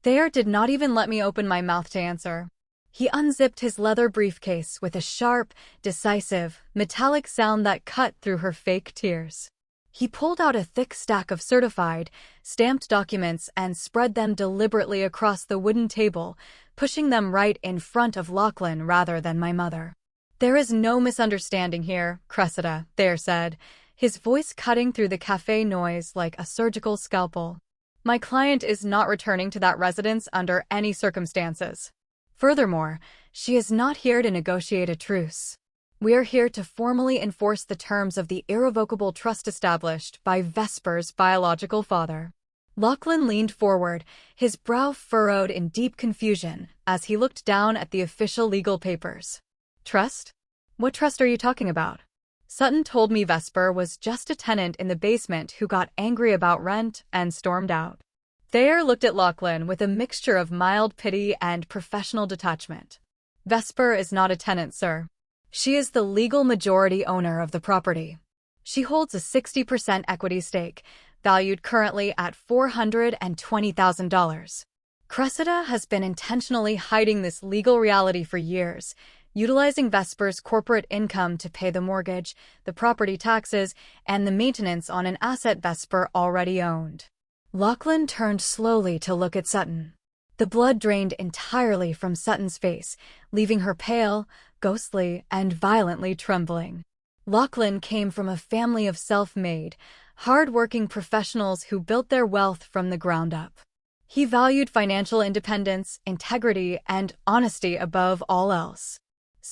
Thayer did not even let me open my mouth to answer. He unzipped his leather briefcase with a sharp, decisive, metallic sound that cut through her fake tears. He pulled out a thick stack of certified, stamped documents and spread them deliberately across the wooden table, pushing them right in front of Lachlan rather than my mother. "There is no misunderstanding here, Cressida," Thayer said, his voice cutting through the cafe noise like a surgical scalpel. "My client is not returning to that residence under any circumstances. Furthermore, she is not here to negotiate a truce. We are here to formally enforce the terms of the irrevocable trust established by Vesper's biological father." Lachlan leaned forward, his brow furrowed in deep confusion as he looked down at the official legal papers. "Trust? What trust are you talking about? Sutton told me Vesper was just a tenant in the basement who got angry about rent and stormed out." Thayer looked at Lachlan with a mixture of mild pity and professional detachment. "Vesper is not a tenant, sir. She is the legal majority owner of the property. She holds a 60% equity stake, valued currently at $420,000. Cressida has been intentionally hiding this legal reality for years, utilizing Vesper's corporate income to pay the mortgage, the property taxes, and the maintenance on an asset Vesper already owned." Lachlan turned slowly to look at Sutton. The blood drained entirely from Sutton's face, leaving her pale, ghostly, and violently trembling. Lachlan came from a family of self-made, hard-working professionals who built their wealth from the ground up. He valued financial independence, integrity, and honesty above all else.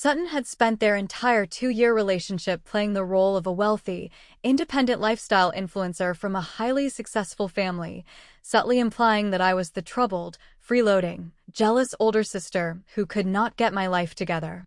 Sutton had spent their entire 2-year relationship playing the role of a wealthy, independent lifestyle influencer from a highly successful family, subtly implying that I was the troubled, freeloading, jealous older sister who could not get my life together.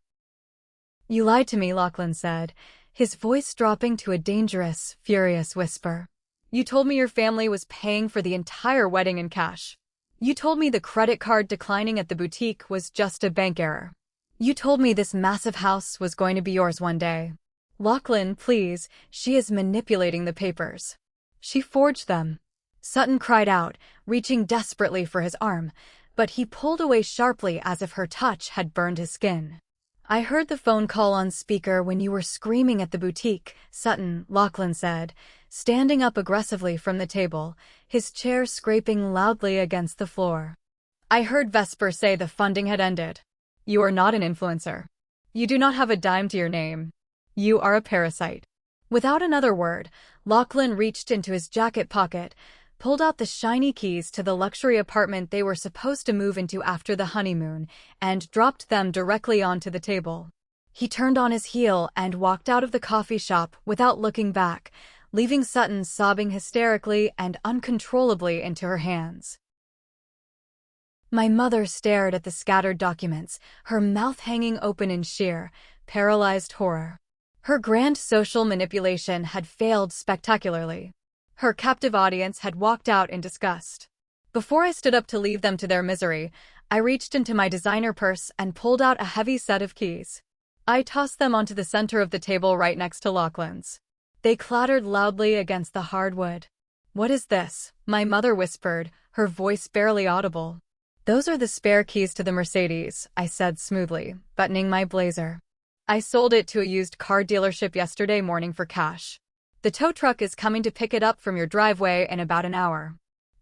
"You lied to me," Lachlan said, his voice dropping to a dangerous, furious whisper. "You told me your family was paying for the entire wedding in cash. You told me the credit card declining at the boutique was just a bank error. You told me this massive house was going to be yours one day. Lachlan, please, she is manipulating the papers. She forged them." Sutton cried out, reaching desperately for his arm, but he pulled away sharply as if her touch had burned his skin. "I heard the phone call on speaker when you were screaming at the boutique, Sutton," Lachlan said, standing up aggressively from the table, his chair scraping loudly against the floor. "I heard Vesper say the funding had ended. You are not an influencer. You do not have a dime to your name. You are a parasite." Without another word, Lachlan reached into his jacket pocket, pulled out the shiny keys to the luxury apartment they were supposed to move into after the honeymoon, and dropped them directly onto the table. He turned on his heel and walked out of the coffee shop without looking back, leaving Sutton sobbing hysterically and uncontrollably into her hands. My mother stared at the scattered documents, her mouth hanging open in sheer, paralyzed horror. Her grand social manipulation had failed spectacularly. Her captive audience had walked out in disgust. Before I stood up to leave them to their misery, I reached into my designer purse and pulled out a heavy set of keys. I tossed them onto the center of the table right next to Lachlan's. They clattered loudly against the hardwood. "What is this?" my mother whispered, her voice barely audible. "Those are the spare keys to the Mercedes," I said smoothly, buttoning my blazer. "I sold it to a used car dealership yesterday morning for cash. The tow truck is coming to pick it up from your driveway in about an hour.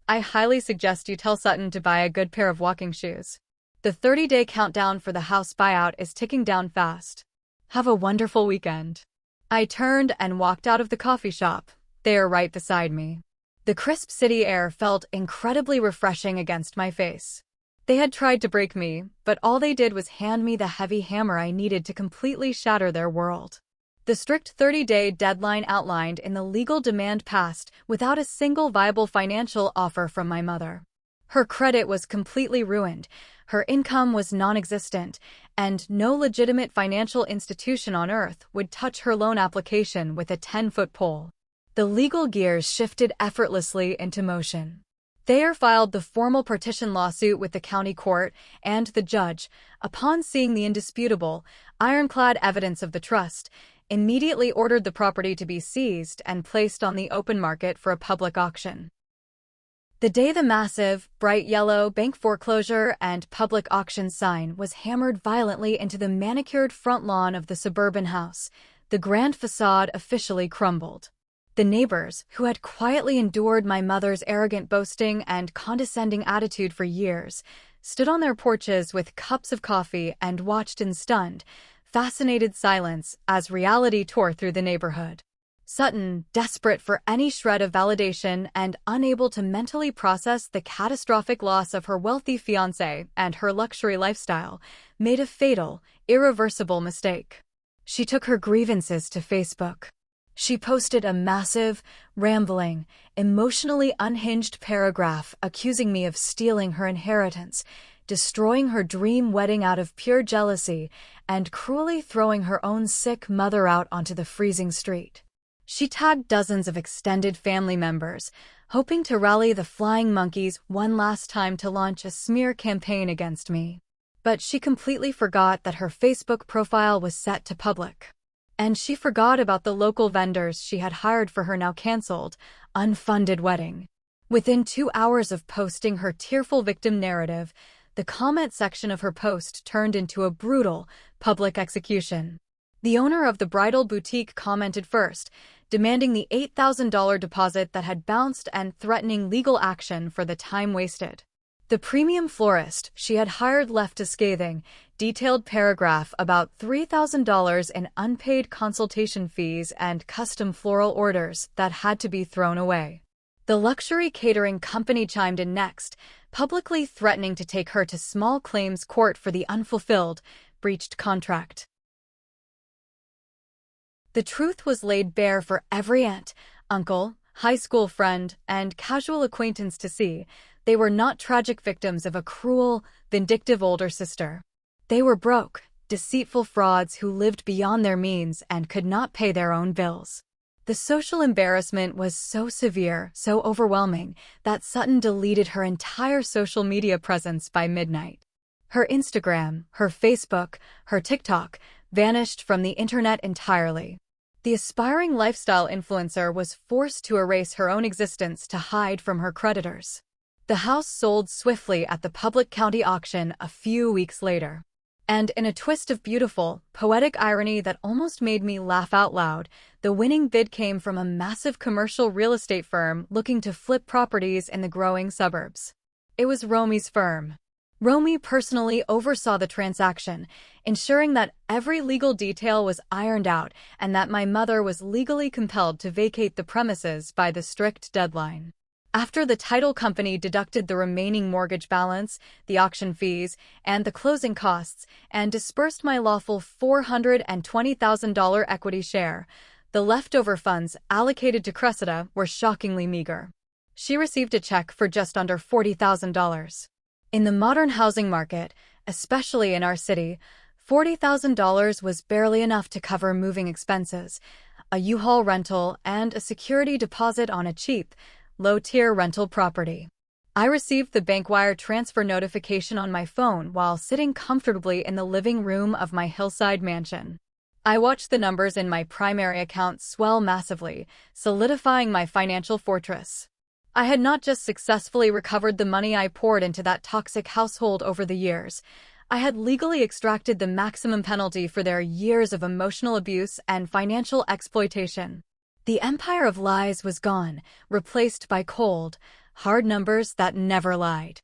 I highly suggest you tell Sutton to buy a good pair of walking shoes. The 30-day countdown for the house buyout is ticking down fast. Have a wonderful weekend." I turned and walked out of the coffee shop, there right beside me. The crisp city air felt incredibly refreshing against my face. They had tried to break me, but all they did was hand me the heavy hammer I needed to completely shatter their world. The strict 30-day deadline outlined in the legal demand passed without a single viable financial offer from my mother. Her credit was completely ruined, her income was non-existent, and no legitimate financial institution on earth would touch her loan application with a 10-foot pole. The legal gears shifted effortlessly into motion. Thayer filed the formal partition lawsuit with the county court, and the judge, upon seeing the indisputable, ironclad evidence of the trust, immediately ordered the property to be seized and placed on the open market for a public auction. The day the massive, bright yellow bank foreclosure and public auction sign was hammered violently into the manicured front lawn of the suburban house, the grand facade officially crumbled. The neighbors, who had quietly endured my mother's arrogant boasting and condescending attitude for years, stood on their porches with cups of coffee and watched in stunned, fascinated silence as reality tore through the neighborhood. Sutton, desperate for any shred of validation and unable to mentally process the catastrophic loss of her wealthy fiancé and her luxury lifestyle, made a fatal, irreversible mistake. She took her grievances to Facebook. She posted a massive, rambling, emotionally unhinged paragraph accusing me of stealing her inheritance, destroying her dream wedding out of pure jealousy, and cruelly throwing her own sick mother out onto the freezing street. She tagged dozens of extended family members, hoping to rally the flying monkeys one last time to launch a smear campaign against me. But she completely forgot that her Facebook profile was set to public. And she forgot about the local vendors she had hired for her now canceled, unfunded wedding. Within 2 hours of posting her tearful victim narrative, the comment section of her post turned into a brutal, public execution. The owner of the bridal boutique commented first, demanding the $8,000 deposit that had bounced and threatening legal action for the time wasted. The premium florist she had hired left a scathing, detailed paragraph about $3,000 in unpaid consultation fees and custom floral orders that had to be thrown away. The luxury catering company chimed in next, publicly threatening to take her to small claims court for the unfulfilled, breached contract. The truth was laid bare for every aunt, uncle, high school friend, and casual acquaintance to see. They were not tragic victims of a cruel, vindictive older sister. They were broke, deceitful frauds who lived beyond their means and could not pay their own bills. The social embarrassment was so severe, so overwhelming, that Sutton deleted her entire social media presence by midnight. Her Instagram, her Facebook, her TikTok vanished from the internet entirely. The aspiring lifestyle influencer was forced to erase her own existence to hide from her creditors. The house sold swiftly at the public county auction a few weeks later. And in a twist of beautiful, poetic irony that almost made me laugh out loud, the winning bid came from a massive commercial real estate firm looking to flip properties in the growing suburbs. It was Romy's firm. Romy personally oversaw the transaction, ensuring that every legal detail was ironed out and that my mother was legally compelled to vacate the premises by the strict deadline. After the title company deducted the remaining mortgage balance, the auction fees, and the closing costs, and disbursed my lawful $420,000 equity share, the leftover funds allocated to Cressida were shockingly meager. She received a check for just under $40,000. In the modern housing market, especially in our city, $40,000 was barely enough to cover moving expenses, a U-Haul rental, and a security deposit on a cheap, low-tier rental property. I received the bank wire transfer notification on my phone while sitting comfortably in the living room of my Hillside mansion. I watched the numbers in my primary account swell massively, solidifying my financial fortress. I had not just successfully recovered the money I poured into that toxic household over the years, I had legally extracted the maximum penalty for their years of emotional abuse and financial exploitation. The empire of lies was gone, replaced by cold, hard numbers that never lied.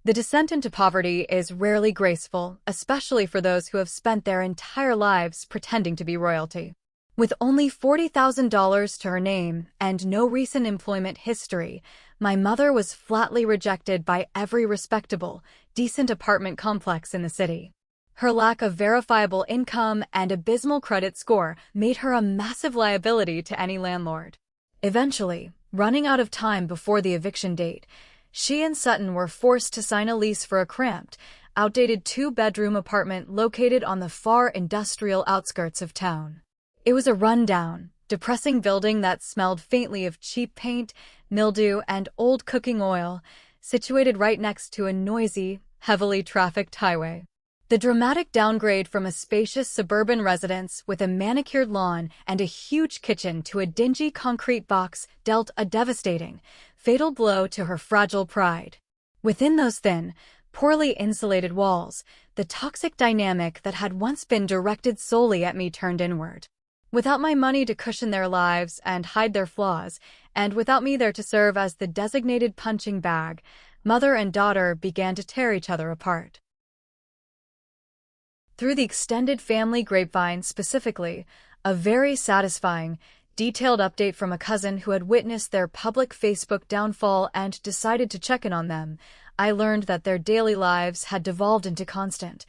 The descent into poverty is rarely graceful, especially for those who have spent their entire lives pretending to be royalty. With only $40,000 to her name and no recent employment history, my mother was flatly rejected by every respectable, decent apartment complex in the city. Her lack of verifiable income and abysmal credit score made her a massive liability to any landlord. Eventually, running out of time before the eviction date, she and Sutton were forced to sign a lease for a cramped, outdated two-bedroom apartment located on the far industrial outskirts of town. It was a run-down, depressing building that smelled faintly of cheap paint, mildew, and old cooking oil, situated right next to a noisy, heavily trafficked highway. The dramatic downgrade from a spacious suburban residence with a manicured lawn and a huge kitchen to a dingy concrete box dealt a devastating, fatal blow to her fragile pride. Within those thin, poorly insulated walls, the toxic dynamic that had once been directed solely at me turned inward. Without my money to cushion their lives and hide their flaws, and without me there to serve as the designated punching bag, mother and daughter began to tear each other apart. Through the extended family grapevine specifically, a very satisfying, detailed update from a cousin who had witnessed their public Facebook downfall and decided to check in on them, I learned that their daily lives had devolved into constant,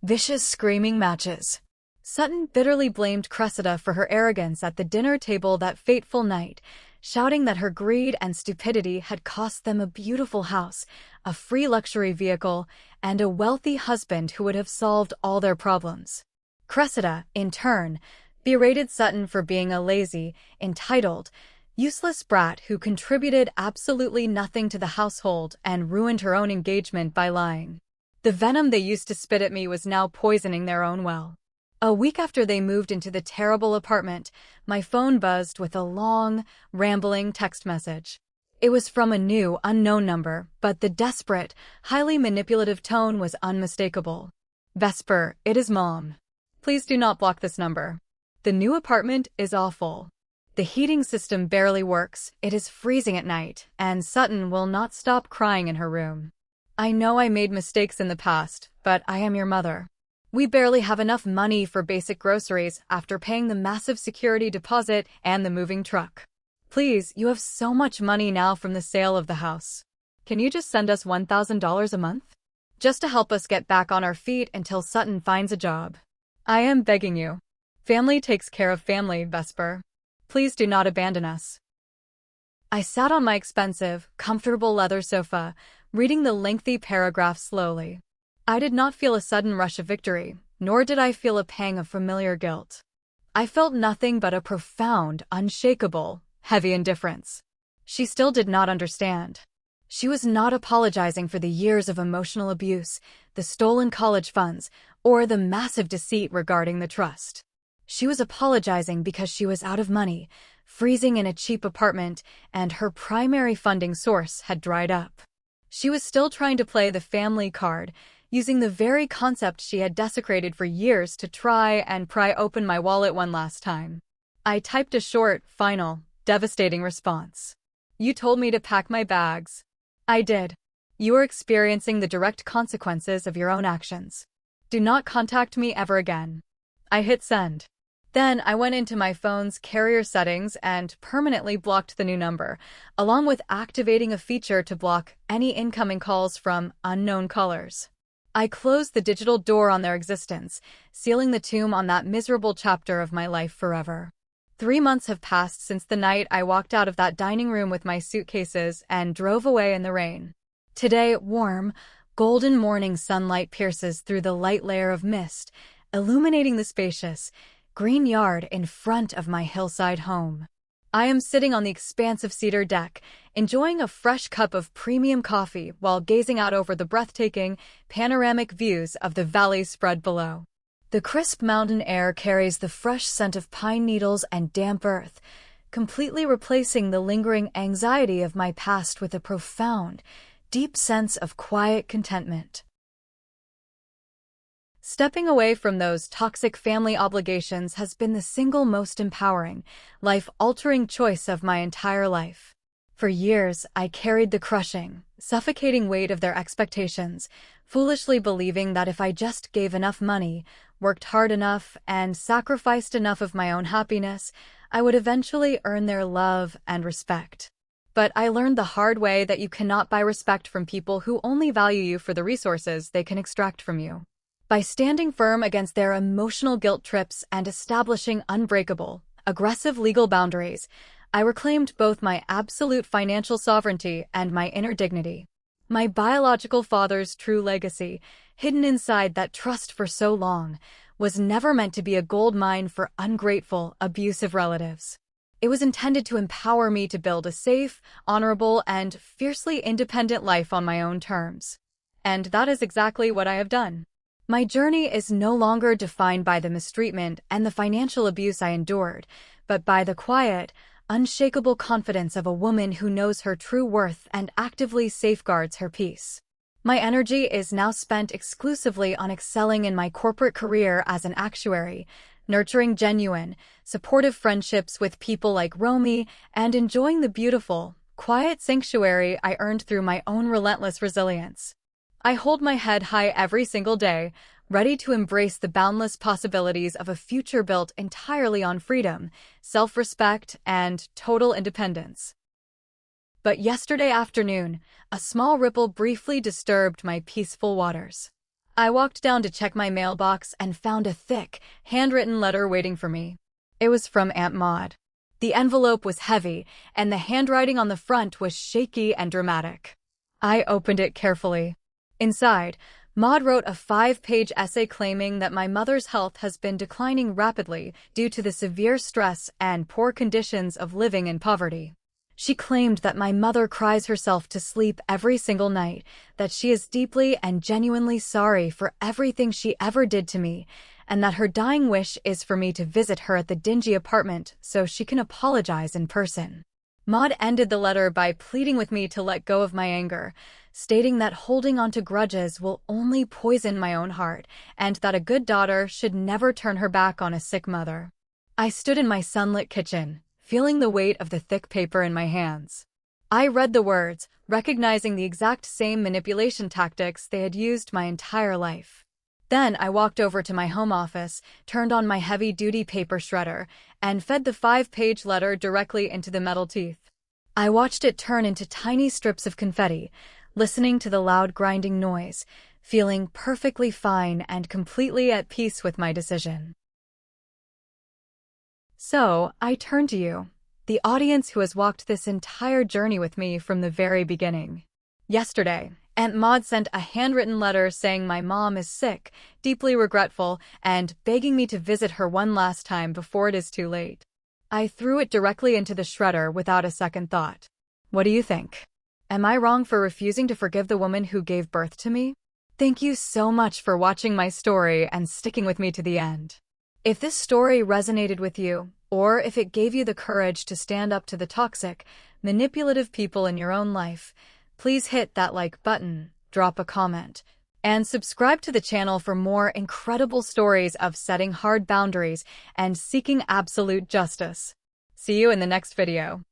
vicious screaming matches. Sutton bitterly blamed Cressida for her arrogance at the dinner table that fateful night, shouting that her greed and stupidity had cost them a beautiful house, a free luxury vehicle, and a wealthy husband who would have solved all their problems. Cressida, in turn, berated Sutton for being a lazy, entitled, useless brat who contributed absolutely nothing to the household and ruined her own engagement by lying. The venom they used to spit at me was now poisoning their own well. A week after they moved into the terrible apartment, my phone buzzed with a long, rambling text message. It was from a new, unknown number, but the desperate, highly manipulative tone was unmistakable. Vesper, it is Mom. Please do not block this number. The new apartment is awful. The heating system barely works, it is freezing at night, and Sutton will not stop crying in her room. I know I made mistakes in the past, but I am your mother. We barely have enough money for basic groceries after paying the massive security deposit and the moving truck. Please, you have so much money now from the sale of the house. Can you just send us $1,000 a month? Just to help us get back on our feet until Sutton finds a job. I am begging you. Family takes care of family, Vesper. Please do not abandon us. I sat on my expensive, comfortable leather sofa, reading the lengthy paragraph slowly. I did not feel a sudden rush of victory, nor did I feel a pang of familiar guilt. I felt nothing but a profound, unshakable, heavy indifference. She still did not understand. She was not apologizing for the years of emotional abuse, the stolen college funds, or the massive deceit regarding the trust. She was apologizing because she was out of money, freezing in a cheap apartment, and her primary funding source had dried up. She was still trying to play the family card, using the very concept she had desecrated for years to try and pry open my wallet one last time. I typed a short, final, devastating response. You told me to pack my bags. I did. You are experiencing the direct consequences of your own actions. Do not contact me ever again. I hit send. Then I went into my phone's carrier settings and permanently blocked the new number, along with activating a feature to block any incoming calls from unknown callers. I closed the digital door on their existence, sealing the tomb on that miserable chapter of my life forever. 3 months have passed since the night I walked out of that dining room with my suitcases and drove away in the rain. Today, warm, golden morning sunlight pierces through the light layer of mist, illuminating the spacious, green yard in front of my hillside home. I am sitting on the expansive cedar deck, enjoying a fresh cup of premium coffee while gazing out over the breathtaking, panoramic views of the valley spread below. The crisp mountain air carries the fresh scent of pine needles and damp earth, completely replacing the lingering anxiety of my past with a profound, deep sense of quiet contentment. Stepping away from those toxic family obligations has been the single most empowering, life-altering choice of my entire life. For years, I carried the crushing, suffocating weight of their expectations, foolishly believing that if I just gave enough money, worked hard enough, and sacrificed enough of my own happiness, I would eventually earn their love and respect. But I learned the hard way that you cannot buy respect from people who only value you for the resources they can extract from you. By standing firm against their emotional guilt trips and establishing unbreakable, aggressive legal boundaries, I reclaimed both my absolute financial sovereignty and my inner dignity. My biological father's true legacy, hidden inside that trust for so long, was never meant to be a gold mine for ungrateful, abusive relatives. It was intended to empower me to build a safe, honorable, and fiercely independent life on my own terms. And that is exactly what I have done. My journey is no longer defined by the mistreatment and the financial abuse I endured, but by the quiet, unshakable confidence of a woman who knows her true worth and actively safeguards her peace. My energy is now spent exclusively on excelling in my corporate career as an actuary, nurturing genuine, supportive friendships with people like Romy, and enjoying the beautiful, quiet sanctuary I earned through my own relentless resilience. I hold my head high every single day, ready to embrace the boundless possibilities of a future built entirely on freedom, self-respect, and total independence. But yesterday afternoon, a small ripple briefly disturbed my peaceful waters. I walked down to check my mailbox and found a thick, handwritten letter waiting for me. It was from Aunt Maud. The envelope was heavy, and the handwriting on the front was shaky and dramatic. I opened it carefully. Inside, Maud wrote a 5-page essay claiming that my mother's health has been declining rapidly due to the severe stress and poor conditions of living in poverty. She claimed that my mother cries herself to sleep every single night, that she is deeply and genuinely sorry for everything she ever did to me, and that her dying wish is for me to visit her at the dingy apartment so she can apologize in person. Maud ended the letter by pleading with me to let go of my anger, stating that holding on to grudges will only poison my own heart, and that a good daughter should never turn her back on a sick mother. I stood in my sunlit kitchen, feeling the weight of the thick paper in my hands. I read the words, recognizing the exact same manipulation tactics they had used my entire life. Then I walked over to my home office, turned on my heavy-duty paper shredder, and fed the 5-page letter directly into the metal teeth. I watched it turn into tiny strips of confetti, listening to the loud grinding noise, feeling perfectly fine and completely at peace with my decision. So, I turn to you, the audience who has walked this entire journey with me from the very beginning. Yesterday, Aunt Maud sent a handwritten letter saying my mom is sick, deeply regretful, and begging me to visit her one last time before it is too late. I threw it directly into the shredder without a second thought. What do you think? Am I wrong for refusing to forgive the woman who gave birth to me? Thank you so much for watching my story and sticking with me to the end. If this story resonated with you, or if it gave you the courage to stand up to the toxic, manipulative people in your own life, please hit that like button, drop a comment, and subscribe to the channel for more incredible stories of setting hard boundaries and seeking absolute justice. See you in the next video.